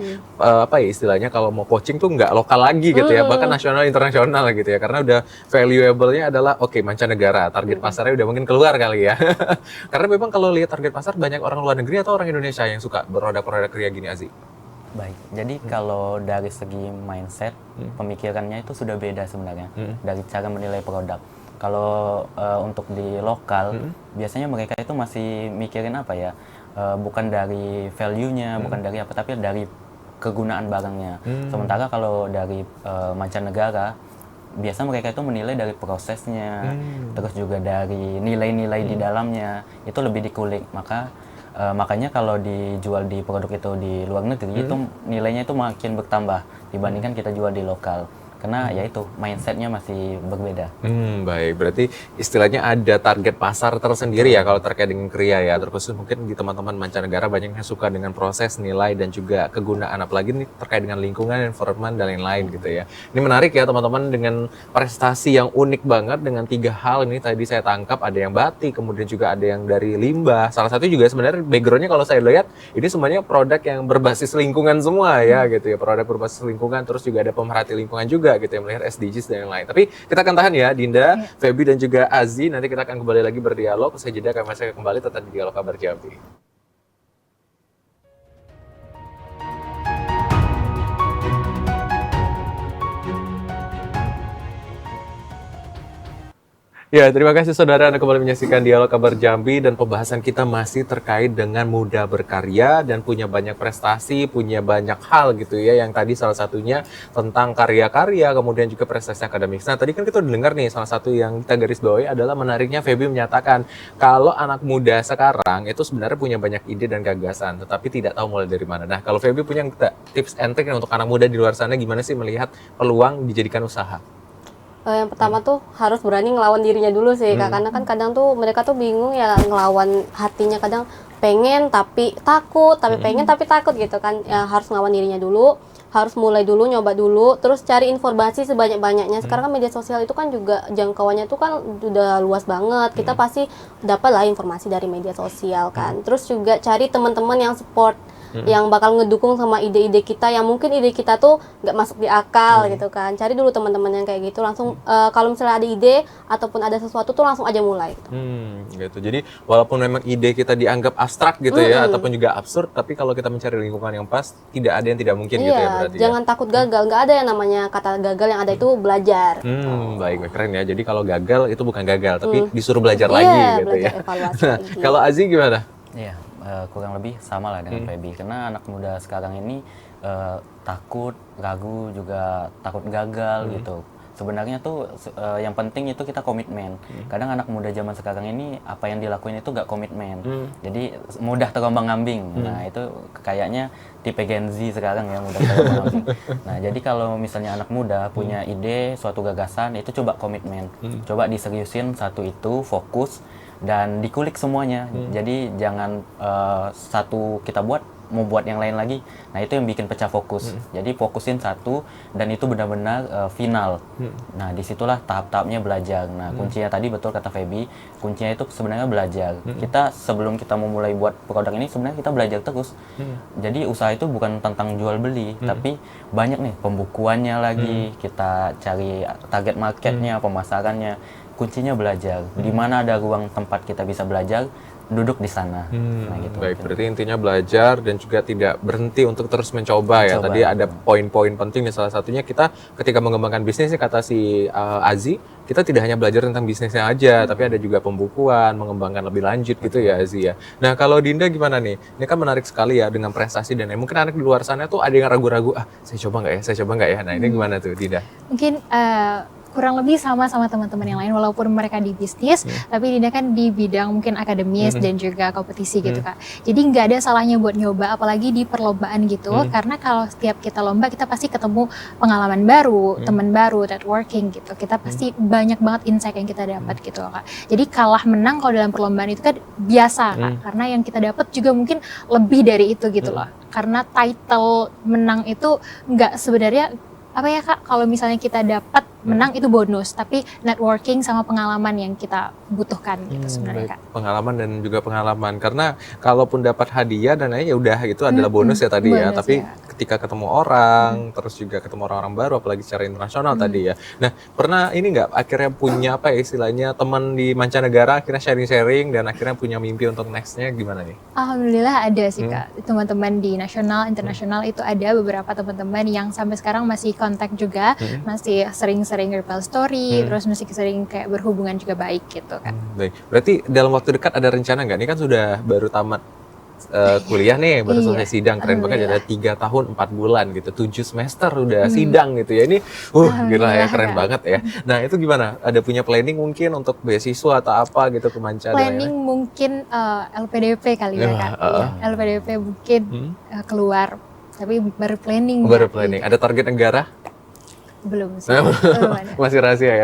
istilahnya kalau mau coaching tuh nggak lokal lagi gitu ya, bahkan nasional, internasional gitu ya, karena udah valuable-nya adalah mancanegara, target pasarnya udah mungkin keluar kali ya. Karena memang kalau lihat target pasar banyak orang luar negeri atau orang Indonesia yang suka produk-produk kayak gini, Aziz? Baik, jadi kalau dari segi mindset, pemikirannya itu sudah beda sebenarnya dari cara menilai produk. Kalau untuk di lokal, biasanya mereka itu masih mikirin bukan dari value-nya, bukan dari apa, tapi dari kegunaan barangnya. Sementara kalau dari mancanegara, biasa mereka itu menilai dari prosesnya, terus juga dari nilai-nilai di dalamnya, itu lebih dikulik. Makanya kalau dijual di produk itu di luar negeri itu nilainya itu makin bertambah dibandingkan kita jual di lokal. Karena ya itu mindsetnya masih berbeda. Baik, berarti istilahnya ada target pasar tersendiri ya kalau terkait dengan kriya ya. Terkhusus mungkin di teman-teman mancanegara banyak yang suka dengan proses, nilai dan juga kegunaan, apalagi nih terkait dengan lingkungan, environment dan lain-lain gitu ya. Ini menarik ya teman-teman, dengan prestasi yang unik banget dengan 3 hal ini tadi saya tangkap, ada yang batik, kemudian juga ada yang dari limbah. Salah satu juga sebenarnya backgroundnya kalau saya lihat ini semuanya produk yang berbasis lingkungan semua ya gitu ya. Produk berbasis lingkungan, terus juga ada pemerhati lingkungan juga gitu ya, melihat SDGs dan yang lain. Tapi kita akan tahan ya Dinda, Feby dan juga Aziz. Nanti kita akan kembali lagi berdialog. Usai jeda kami masih kembali tetap di Dialog Kabar Jambi. Ya, terima kasih saudara Anda kembali menyaksikan Dialog Kabar Jambi dan pembahasan kita masih terkait dengan muda berkarya dan punya banyak prestasi, punya banyak hal gitu ya, yang tadi salah satunya tentang karya-karya, kemudian juga prestasi akademik. Nah, tadi kan kita udah dengar nih, salah satu yang kita garis bawahi adalah menariknya Feby menyatakan kalau anak muda sekarang itu sebenarnya punya banyak ide dan gagasan, tetapi tidak tahu mulai dari mana. Nah, kalau Feby punya tips and trick untuk anak muda di luar sana, gimana sih melihat peluang dijadikan usaha? Yang pertama tuh harus berani ngelawan dirinya dulu sih, Kak. Karena kan kadang tuh mereka tuh bingung ya ngelawan hatinya, kadang pengen tapi takut, tapi pengen tapi takut gitu kan. Ya, harus ngelawan dirinya dulu, harus mulai dulu, nyoba dulu, terus cari informasi sebanyak-banyaknya. Sekarang kan media sosial itu kan juga jangkauannya tuh kan udah luas banget. Kita pasti dapat lah informasi dari media sosial kan. Terus juga cari teman-teman yang support, yang bakal ngedukung sama ide-ide kita, yang mungkin ide kita tuh nggak masuk di akal gitu kan. Cari dulu teman-teman yang kayak gitu, langsung kalau misalnya ada ide ataupun ada sesuatu tuh langsung aja mulai gitu. Gitu. Jadi walaupun memang ide kita dianggap abstrak gitu ya, ataupun juga absurd, tapi kalau kita mencari lingkungan yang pas, tidak ada yang tidak mungkin gitu ya berarti. Jangan takut gagal, nggak ada yang namanya kata gagal, yang ada itu belajar. Baik, keren ya. Jadi kalau gagal itu bukan gagal, tapi disuruh belajar lagi gitu belajar ya. evaluasi Nah, lagi. kalau Aziz gimana? Iya, kurang lebih sama lah dengan Feby, karena anak muda sekarang ini takut, ragu, juga takut gagal gitu. Sebenarnya tuh yang penting itu kita komitmen. Kadang anak muda zaman sekarang ini apa yang dilakuin itu gak komitmen. Jadi mudah terombang-ambing. Nah, itu kayaknya tipe Gen Z sekarang ya, mudah terombang-ambing. Nah, jadi kalau misalnya anak muda punya ide, suatu gagasan, itu coba komitmen. Coba diseriusin satu itu, fokus dan dikulik semuanya. Jadi jangan satu kita mau buat yang lain lagi. Nah, itu yang bikin pecah fokus. Jadi fokusin satu dan itu benar-benar final. Nah, disitulah tahap-tahapnya belajar. Nah, kuncinya tadi betul kata Feby, kuncinya itu sebenarnya belajar. Kita sebelum kita mau mulai buat produk ini sebenarnya kita belajar terus. Jadi usaha itu bukan tentang jual beli, tapi banyak nih pembukuannya lagi. Kita cari target marketnya, pemasarannya. Kuncinya belajar. Di mana ada ruang tempat kita bisa belajar, duduk di sana. Nah, gitu. Baik, berarti intinya belajar dan juga tidak berhenti untuk terus mencoba ya. Tadi ada poin-poin penting nih, salah satunya kita ketika mengembangkan bisnis, kata si Azi, kita tidak hanya belajar tentang bisnisnya aja, tapi ada juga pembukuan, mengembangkan lebih lanjut gitu ya Azi ya. Nah, kalau Dinda gimana nih? Ini kan menarik sekali ya dengan prestasi dan mungkin anak di luar sana tuh ada yang ragu-ragu, saya coba nggak ya, saya coba nggak ya. Nah, ini gimana tuh Dinda? Mungkin kurang lebih sama teman-teman yang lain, walaupun mereka di bisnis, tapi Dinda kan di bidang mungkin akademis dan juga kompetisi gitu Kak. Jadi nggak ada salahnya buat nyoba, apalagi di perlombaan gitu, karena kalau setiap kita lomba kita pasti ketemu pengalaman baru, teman baru, networking gitu. Kita pasti banyak banget insight yang kita dapat gitu Kak. Jadi kalah menang kalau dalam perlombaan itu kan biasa Kak, karena yang kita dapat juga mungkin lebih dari itu gitu loh. Karena title menang itu nggak sebenarnya apa ya Kak, kalau misalnya kita dapat menang itu bonus, tapi networking sama pengalaman yang kita butuhkan gitu sebenarnya Kak. Pengalaman dan juga pengalaman, karena kalaupun dapat hadiah dan lainnya ya udah itu adalah bonus ya tadi ya, bonus, tapi ya. ketika ketemu orang, terus juga ketemu orang-orang baru, apalagi secara internasional tadi ya. Nah, pernah ini nggak akhirnya punya apa ya istilahnya teman di mancanegara akhirnya sharing-sharing dan akhirnya punya mimpi untuk nextnya gimana nih? Alhamdulillah ada sih Kak, teman-teman di nasional, internasional itu ada beberapa teman-teman yang sampai sekarang masih kontak juga, masih sering reply story, terus masih sering kayak berhubungan juga baik gitu kan. Baik, berarti dalam waktu dekat ada rencana nggak? Ini kan sudah baru tamat kuliah nih, baru selesai sidang, keren banget ya, ada 3 tahun 4 bulan gitu, 7 semester udah sidang gitu ya, ini gila ya, keren banget ya. Nah, itu gimana? Ada punya planning mungkin untuk beasiswa atau apa gitu ke manca? Planning mungkin LPDP kali ya Kak, LPDP mungkin keluar, tapi baru planning. Baru planning, ada target negara? Belum sih. Belum ada. Masih rahasia ya,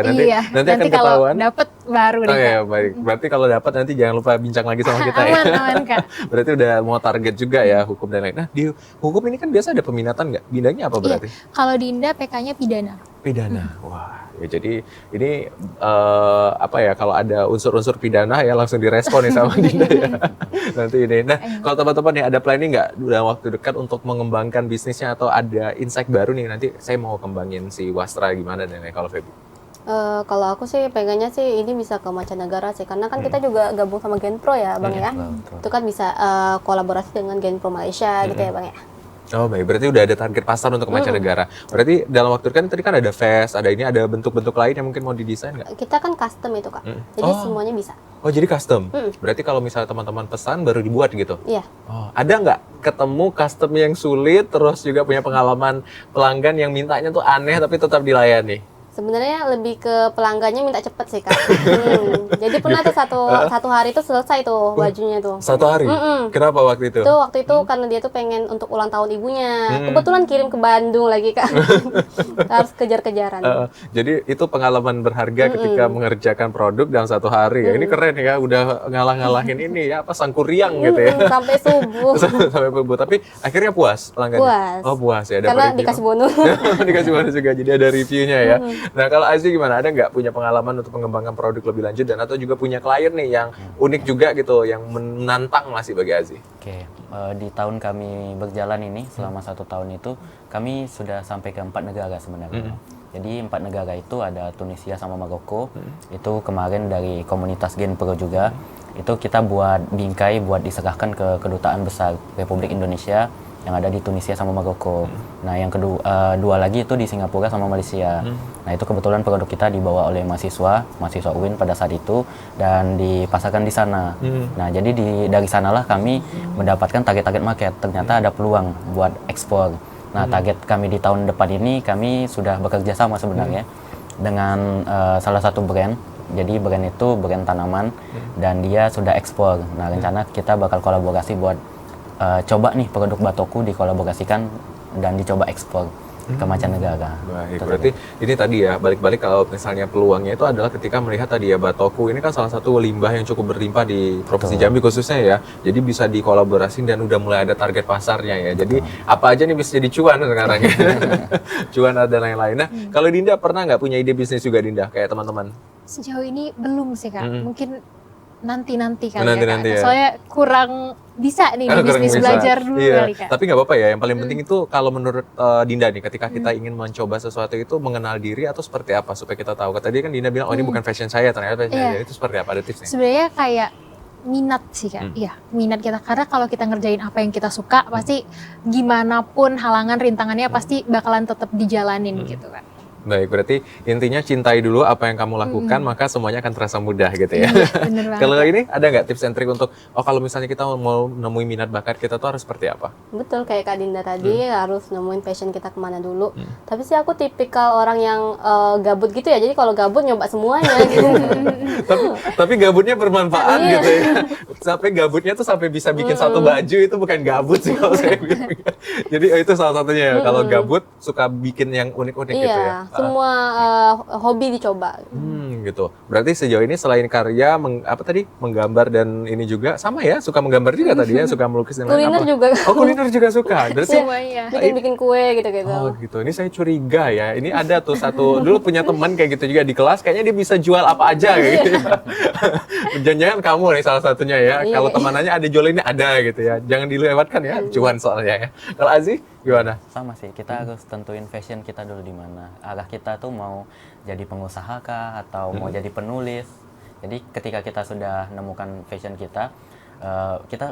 nanti akan kalau ketahuan. dapat baru deh. Ya, baik. Berarti kalau dapat nanti jangan lupa bincang lagi sama kita ya. Aman Kak. Berarti udah mau target juga ya hukum dan lain. Nah, di hukum ini kan biasa ada peminatan nggak? Bidangnya apa berarti? Kalau Dinda PK-nya pidana. Pidana. Wah, ya jadi ini apa ya, kalau ada unsur-unsur pidana ya langsung direspon nih sama Dinda ya. Nanti ini. Nah, kalau teman-teman nih ada planning nggak dalam waktu dekat untuk mengembangkan bisnisnya atau ada insight baru nih, nanti saya mau kembangin si Wastra gimana nih kalau Feby? Kalau aku sih pengennya sih ini bisa ke mancanegara sih, karena kan kita juga gabung sama Genpro ya Bang ya. Itu kan bisa kolaborasi dengan Genpro Malaysia gitu ya Bang ya. Oh baik, berarti udah ada target pasar untuk mancanegara. Berarti dalam waktu kan tadi kan ada vest, ada ini, ada bentuk-bentuk lain yang mungkin mau didesain nggak? Kita kan custom itu Kak, jadi semuanya bisa. Oh jadi custom? Berarti kalau misalnya teman-teman pesan baru dibuat gitu? Iya. Oh, ada nggak ketemu custom yang sulit, terus juga punya pengalaman pelanggan yang mintanya tuh aneh tapi tetap dilayani? Sebenarnya lebih ke pelanggannya minta cepet sih Kak. Jadi pernah tuh satu hari itu selesai tuh bajunya tuh. Satu hari? Kenapa waktu itu? Tuh waktu itu karena dia tuh pengen untuk ulang tahun ibunya. Kebetulan kirim ke Bandung lagi Kak. Harus kejar-kejaran. Jadi itu pengalaman berharga ketika mengerjakan produk dalam satu hari ya. Ini keren ya, udah ngalah-ngalahin ini ya, apa sangkuriang gitu ya. Sampai subuh. Sampai subuh. Tapi akhirnya puas pelanggannya? Puas. Oh puas ya. Karena review. dikasih bonus. Dikasih bonus juga, jadi ada reviewnya ya. Nah kalau Aziz gimana? Ada nggak punya pengalaman untuk mengembangkan produk lebih lanjut dan atau juga punya klien nih yang unik juga gitu, yang menantang masih bagi Aziz? Oke, di tahun kami berjalan ini selama 1 tahun itu kami sudah sampai ke 4 negara sebenarnya. Jadi 4 negara itu ada Tunisia sama Maroko. Itu kemarin dari komunitas Gen Pro juga. Itu kita buat bingkai buat diserahkan ke kedutaan besar Republik Indonesia yang ada di Tunisia sama Maroko. Nah, yang kedua dua lagi itu di Singapura sama Malaysia. Nah, itu kebetulan produk kita dibawa oleh mahasiswa UIN pada saat itu dan dipasarkan di sana. Nah, jadi dari sanalah kami mendapatkan target-target market. Ternyata ada peluang buat ekspor. Nah, target kami di tahun depan ini kami sudah bekerja sama sebenarnya dengan salah satu brand. Jadi brand itu brand tanaman dan dia sudah ekspor. Nah, rencana kita bakal kolaborasi buat coba nih produk Batoku dikolaborasikan dan dicoba ekspor ke mancanegara. Baik, berarti ini tadi ya, balik-balik kalau misalnya peluangnya itu adalah ketika melihat tadi ya Batoku ini kan salah satu limbah yang cukup berlimpah di Provinsi Jambi khususnya ya. Jadi bisa dikolaborasi dan udah mulai ada target pasarnya ya. Jadi apa aja nih bisa jadi cuan sekarang ya. Cuan ada lain-lain. Nah, kalau Dinda pernah nggak punya ide bisnis juga Dinda kayak teman-teman? Sejauh ini belum sih Kak, mungkin nanti kali Nanti ya Kak. ya. Soalnya kurang bisa nih di Kurang bisnis bisa. belajar dulu Iya. kali Kak. Tapi nggak apa-apa ya, yang paling penting itu kalau menurut Dinda nih, ketika kita ingin mencoba sesuatu itu mengenal diri atau seperti apa supaya kita tahu. Tadi kan Dinda bilang, oh ini bukan fashion saya, ternyata fashion saya. Itu seperti apa, ada tipsnya? Sebenarnya kayak minat sih Kak, iya minat kita. Karena kalau kita ngerjain apa yang kita suka, pasti gimana pun halangan, rintangannya pasti bakalan tetap dijalanin gitu kan. Baik, berarti intinya cintai dulu apa yang kamu lakukan, maka semuanya akan terasa mudah gitu ya. Iya, bener banget. Kalau ini ada nggak tips and trick untuk, oh kalau misalnya kita mau nemuin minat bakat kita tuh harus seperti apa? Betul kayak Kak Dinda tadi, harus nemuin passion kita kemana dulu. Tapi sih aku tipikal orang yang gabut gitu ya, jadi kalau gabut nyoba semuanya gitu. tapi gabutnya bermanfaat Iya. gitu ya. Sampai gabutnya tuh sampai bisa bikin satu baju, itu bukan gabut sih kalau saya bilang. Jadi itu salah satunya ya, kalau gabut suka bikin yang unik-unik gitu ya. Iya, semua hobi dicoba. Gitu. Berarti sejauh ini selain karya, menggambar dan ini juga sama ya, suka menggambar juga tadi ya, suka melukis dan lain Kuliner apa? juga. Oh kuliner juga suka. Berarti Semuanya. Bikin kue gitu-gitu. oh gitu. Ini saya curiga ya. Ini ada tuh satu dulu punya teman kayak gitu juga di kelas. Kayaknya dia bisa jual apa aja kayak gitu. Ya. Jangan-jangan kamu nih salah satunya ya. Iya. Kalau temanannya ada jual ini ada gitu ya. Jangan dilewatkan ya. Cuan soalnya ya. Kalau Aziz gimana? Sama sih, kita harus tentuin fashion kita dulu di mana. Arah kita tuh mau jadi pengusaha kah atau mau jadi penulis. Jadi ketika kita sudah nemukan fashion kita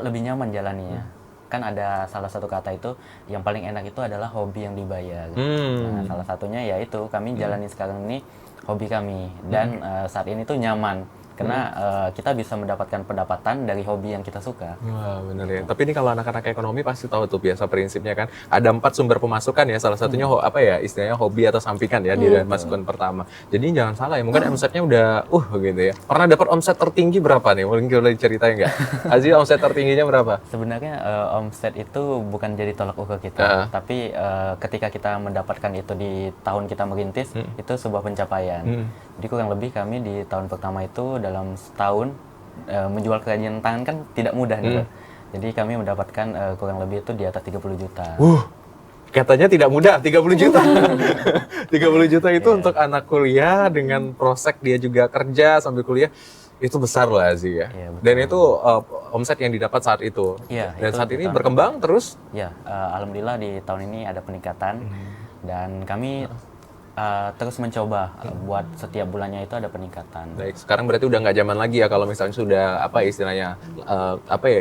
lebih nyaman jalaninya. Kan ada salah satu kata itu, yang paling enak itu adalah hobi yang dibayar. Nah, salah satunya yaitu kami jalani sekarang ini hobi kami dan saat ini tuh nyaman. Karena kita bisa mendapatkan pendapatan dari hobi yang kita suka. Wah bener ya. Tapi ini kalau anak-anak ekonomi pasti tahu tuh biasa prinsipnya kan. Ada 4 sumber pemasukan ya. Salah satunya apa ya istilahnya hobi atau sampingan ya di masukan pertama. Jadi jangan salah ya. Mungkin omsetnya udah gitu ya. Pernah dapat omset tertinggi berapa nih? Mungkin boleh diceritain nggak? Aziz omset tertingginya berapa? Sebenarnya omset itu bukan jadi tolak ukur kita, tapi ketika kita mendapatkan itu di tahun kita merintis, itu sebuah pencapaian. Jadi kurang lebih kami di tahun pertama itu dalam setahun menjual kerajinan tangan kan tidak mudah nih. Jadi kami mendapatkan kurang lebih itu di atas 30 juta. Katanya tidak mudah, 30 juta. 30 juta itu untuk anak kuliah dengan prospek dia juga kerja sambil kuliah. Itu besar lah sih ya. Iya, betul. Dan itu omset yang didapat saat itu. Iya, Dan itu saat di ini tahun berkembang terus. Ya, alhamdulillah di tahun ini ada peningkatan dan kami terus mencoba buat setiap bulannya itu ada peningkatan. Baik, sekarang berarti udah nggak zaman lagi ya kalau misalnya sudah apa ya istilahnya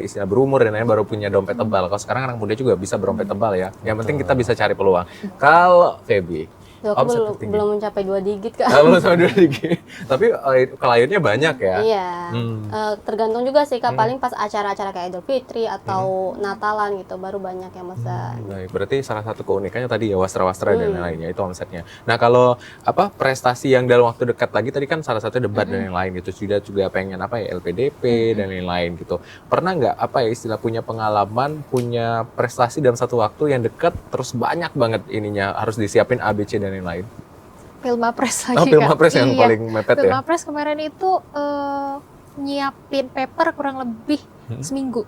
istilah berumur dan lain baru punya dompet tebal. Kalau sekarang anak muda juga bisa berdompet tebal ya. Yang penting kita bisa cari peluang. Kalau Feby, Tuh, aku belum mencapai 2 digit Kak. kalau sama 2 digit, tapi kliennya banyak ya. Iya, tergantung juga sih Kak, paling pas acara-acara kayak Idul Fitri atau Natalan gitu baru banyak yang mesen. Baik, berarti salah satu keunikannya tadi ya wastra-wastra dan lain-lainnya itu omsetnya. Nah kalau prestasi yang dalam waktu dekat lagi tadi kan salah satu debat dan yang lain gitu, juga pengen LPDP dan lain-lain gitu. Pernah nggak istilah punya pengalaman, punya prestasi dalam satu waktu yang dekat terus banyak banget ininya harus disiapin ABC dan lain-lain? Pilmapres lagi Kak. Pilmapres yang Iya. paling mepet ya? Pilmapres kemarin itu nyiapin paper kurang lebih seminggu.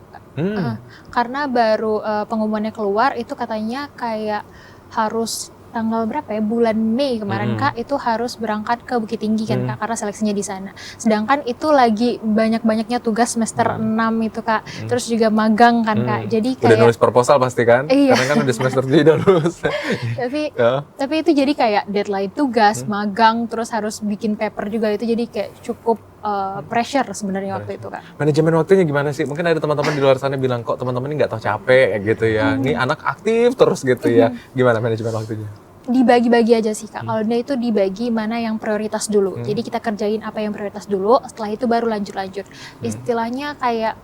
Karena baru pengumumannya keluar itu katanya kayak harus tanggal berapa ya, bulan Mei kemarin Kak, itu harus berangkat ke Bukit Tinggi kan Kak, karena seleksinya di sana. Sedangkan itu lagi banyak-banyaknya tugas semester 6 itu Kak, terus juga magang kan Kak, jadi kayak udah nulis proposal pasti kan? Iya. Karena kan udah semester 7 udah lulus. tapi itu jadi kayak deadline tugas, magang, terus harus bikin paper juga, itu jadi kayak cukup pressure sebenarnya waktu itu Kak. Manajemen waktunya gimana sih? Mungkin ada teman-teman di luar sana bilang kok teman-teman ini nggak tahu capek gitu ya. Ini anak aktif terus gitu ya. Gimana manajemen waktunya? Dibagi-bagi aja sih Kak. Kalau dia itu dibagi mana yang prioritas dulu. Jadi kita kerjain apa yang prioritas dulu, setelah itu baru lanjut-lanjut. Istilahnya kayak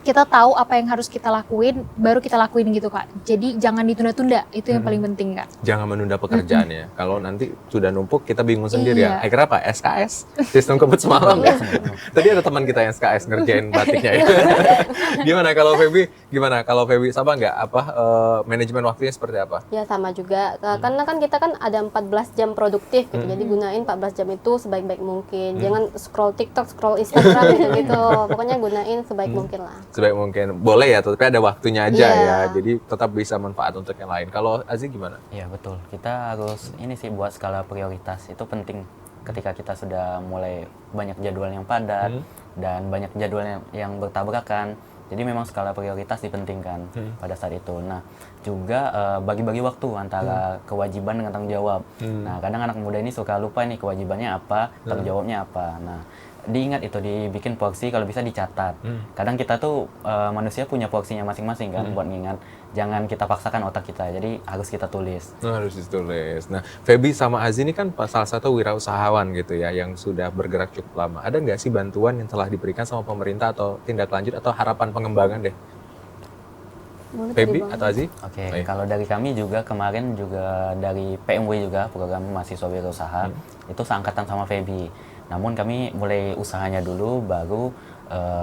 kita tahu apa yang harus kita lakuin, baru kita lakuin gitu Kak. Jadi jangan ditunda-tunda, itu yang paling penting Kak. Jangan menunda pekerjaan ya. Kalau nanti sudah numpuk kita bingung sendiri Iya. ya. Akhirnya apa? SKS, sistem kebut semalam ya. Tadi ada teman kita yang SKS ngerjain batiknya ya. Gimana kalau Feby? Gimana kalau Feby sama nggak manajemen waktunya seperti apa? Ya sama juga, karena kan kita kan ada 14 jam produktif gitu, jadi gunain 14 jam itu sebaik-baik mungkin. Jangan scroll TikTok, scroll Instagram gitu. Pokoknya gunain sebaik mungkin lah. Sebaik mungkin. Boleh ya, tapi ada waktunya aja Iya. ya. Jadi tetap bisa manfaat untuk yang lain. Kalau Aziz gimana? Iya betul, kita harus ini sih buat skala prioritas, itu penting ketika kita sudah mulai banyak jadwal yang padat dan banyak jadwal yang bertabrakan. Jadi memang skala prioritas dipentingkan pada saat itu. Nah, juga bagi-bagi waktu antara kewajiban dengan tanggung jawab. Nah, kadang anak muda ini suka lupa nih kewajibannya apa, tanggung jawabnya apa. Nah, diingat itu, dibikin porsi, kalau bisa dicatat. Kadang kita tuh manusia punya porsinya masing-masing kan buat ngingat. Jangan kita paksakan otak kita, jadi harus kita tulis. Harus ditulis. Nah, Feby sama Aziz ini kan salah satu wirausahawan gitu ya, yang sudah bergerak cukup lama. Ada nggak sih bantuan yang telah diberikan sama pemerintah atau tindak lanjut atau harapan pengembangan deh? Boleh Feby tadi, Bang. atau Aziz? Oke, Baik. kalau dari kami juga kemarin juga dari PMW juga, program mahasiswa wirausaha, itu seangkatan sama Feby. Namun kami mulai usahanya dulu, baru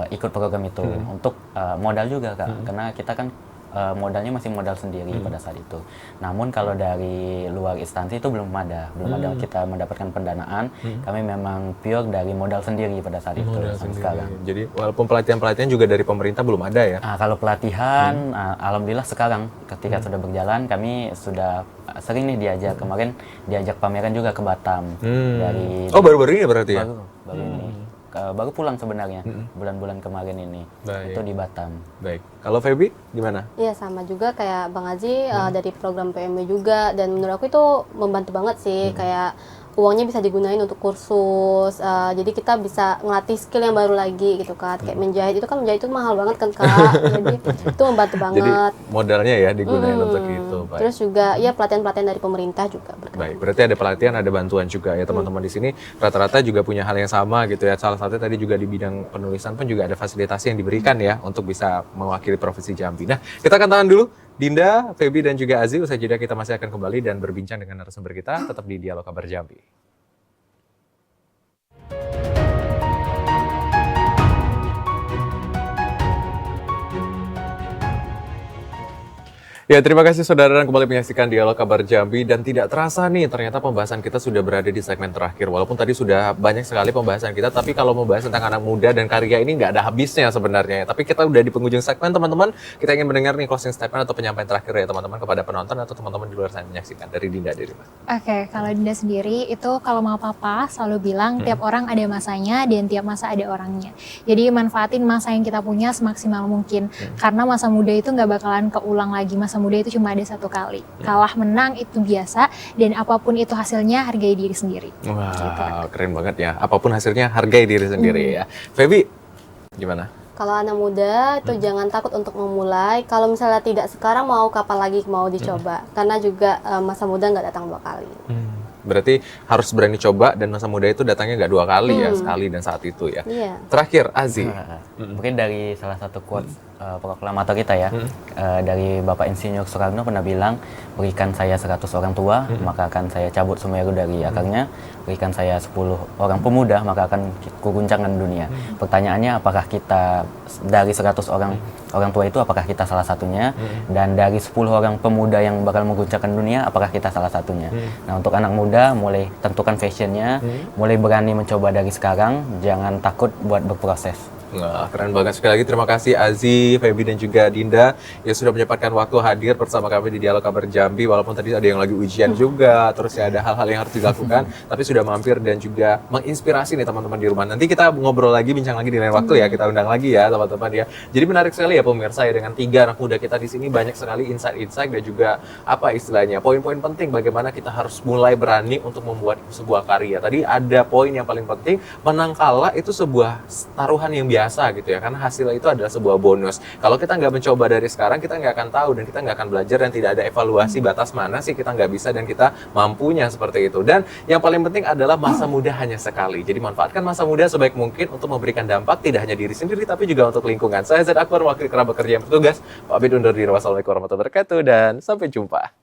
ikut program itu untuk modal juga Kak, karena kita kan modalnya masih modal sendiri pada saat itu. Namun kalau dari luar instansi itu belum ada kita mendapatkan pendanaan. Kami memang pure dari modal sendiri pada saat itu sampai sekarang. Jadi walaupun pelatihan-pelatihan juga dari pemerintah belum ada ya? Kalau pelatihan, alhamdulillah sekarang ketika sudah berjalan kami sudah sering nih diajak. Kemarin diajak pameran juga ke Batam. Dari Oh baru-baru ini berarti ya? baru ini. Baru pulang sebenarnya bulan-bulan kemarin ini. Baik. Itu di Batam. Baik. Kalau Feby gimana? Iya sama juga kayak Bang Aziz dari program PMW juga, dan menurut aku itu membantu banget sih, kayak uangnya bisa digunain untuk kursus, jadi kita bisa ngelatih skill yang baru lagi gitu kan, kayak menjahit itu kan, menjahit itu mahal banget kan Kak, jadi itu membantu banget. Jadi modalnya ya digunain untuk itu. Baik. Terus juga ya pelatihan-pelatihan dari pemerintah juga berkaitan. Baik, berarti ada pelatihan, ada bantuan juga ya teman-teman di sini. Rata-rata juga punya hal yang sama gitu ya. Salah satu tadi juga di bidang penulisan pun juga ada fasilitasi yang diberikan ya untuk bisa mewakili Provinsi Jambi. Nah, kita akan tahan dulu. Dinda, Feby dan juga Aziz, usai jeda kita masih akan kembali dan berbincang dengan narasumber kita tetap di Dialog Kabar Jambi. Ya, terima kasih saudara dan kembali menyaksikan Dialog Kabar Jambi, dan tidak terasa nih ternyata pembahasan kita sudah berada di segmen terakhir. Walaupun tadi sudah banyak sekali pembahasan kita, tapi kalau membahas tentang anak muda dan karya ini nggak ada habisnya sebenarnya. Tapi kita udah di penghujung segmen teman-teman, kita ingin mendengar nih closing statement atau penyampaian terakhir ya teman-teman kepada penonton atau teman-teman di luar sana menyaksikan. Dari Dinda, dari mana? Oke, kalau Dinda sendiri itu kalau mau apa-apa selalu bilang tiap orang ada masanya dan tiap masa ada orangnya. Jadi manfaatin masa yang kita punya semaksimal mungkin. Karena masa muda itu nggak bakalan keulang lagi. Masa muda itu cuma ada satu kali. Kalah menang itu biasa, dan apapun itu hasilnya hargai diri sendiri. Wah, keren banget ya. Apapun hasilnya hargai diri sendiri ya. Feby, gimana? Kalau anak muda itu jangan takut untuk memulai. Kalau misalnya tidak sekarang, mau kapan lagi mau dicoba? Karena juga masa muda nggak datang 2 kali. Berarti harus berani coba, dan masa muda itu datangnya nggak 2 kali ya, sekali dan saat itu ya. Iya. Terakhir, Azi. Mungkin dari salah satu quotes proklamator kita ya, dari Bapak Insinyur Soekarno pernah bilang, berikan saya 100 orang tua, maka akan saya cabut Semeru dari akarnya. Berikan saya 10 orang pemuda, maka akan kuguncangkan dunia. Pertanyaannya, apakah kita dari 100 orang tua itu, apakah kita salah satunya? Dan dari 10 orang pemuda yang bakal mengguncangkan dunia, apakah kita salah satunya? Nah, untuk anak muda, mulai tentukan fashionnya, mulai berani mencoba dari sekarang, jangan takut buat berproses. Wah, keren banget. Sekali lagi terima kasih Azi, Feby, dan juga Dinda yang sudah menyempatkan waktu hadir bersama kami di Dialog Kabar Jambi. Walaupun tadi ada yang lagi ujian juga, terus ya ada hal-hal yang harus dilakukan, tapi sudah mampir dan juga menginspirasi nih teman-teman di rumah. Nanti kita ngobrol lagi, bincang lagi di lain waktu ya, kita undang lagi ya teman-teman ya. Jadi menarik sekali ya pemirsa ya, dengan 3 anak muda kita di sini banyak sekali insight-insight dan juga apa istilahnya, poin-poin penting bagaimana kita harus mulai berani untuk membuat sebuah karya. Tadi ada poin yang paling penting, menang kalah itu sebuah taruhan yang biasa gitu ya, karena hasilnya itu adalah sebuah bonus. Kalau kita nggak mencoba dari sekarang, kita nggak akan tahu dan kita nggak akan belajar, dan tidak ada evaluasi batas mana sih kita nggak bisa dan kita mampunya seperti itu. Dan yang paling penting adalah masa muda hanya sekali. Jadi manfaatkan masa muda sebaik mungkin untuk memberikan dampak tidak hanya diri sendiri tapi juga untuk lingkungan. Saya Zaid Akbar, wakil kerabat kerja yang bertugas, pamit undur diri. Wassalamualaikum warahmatullahi wabarakatuh dan sampai jumpa.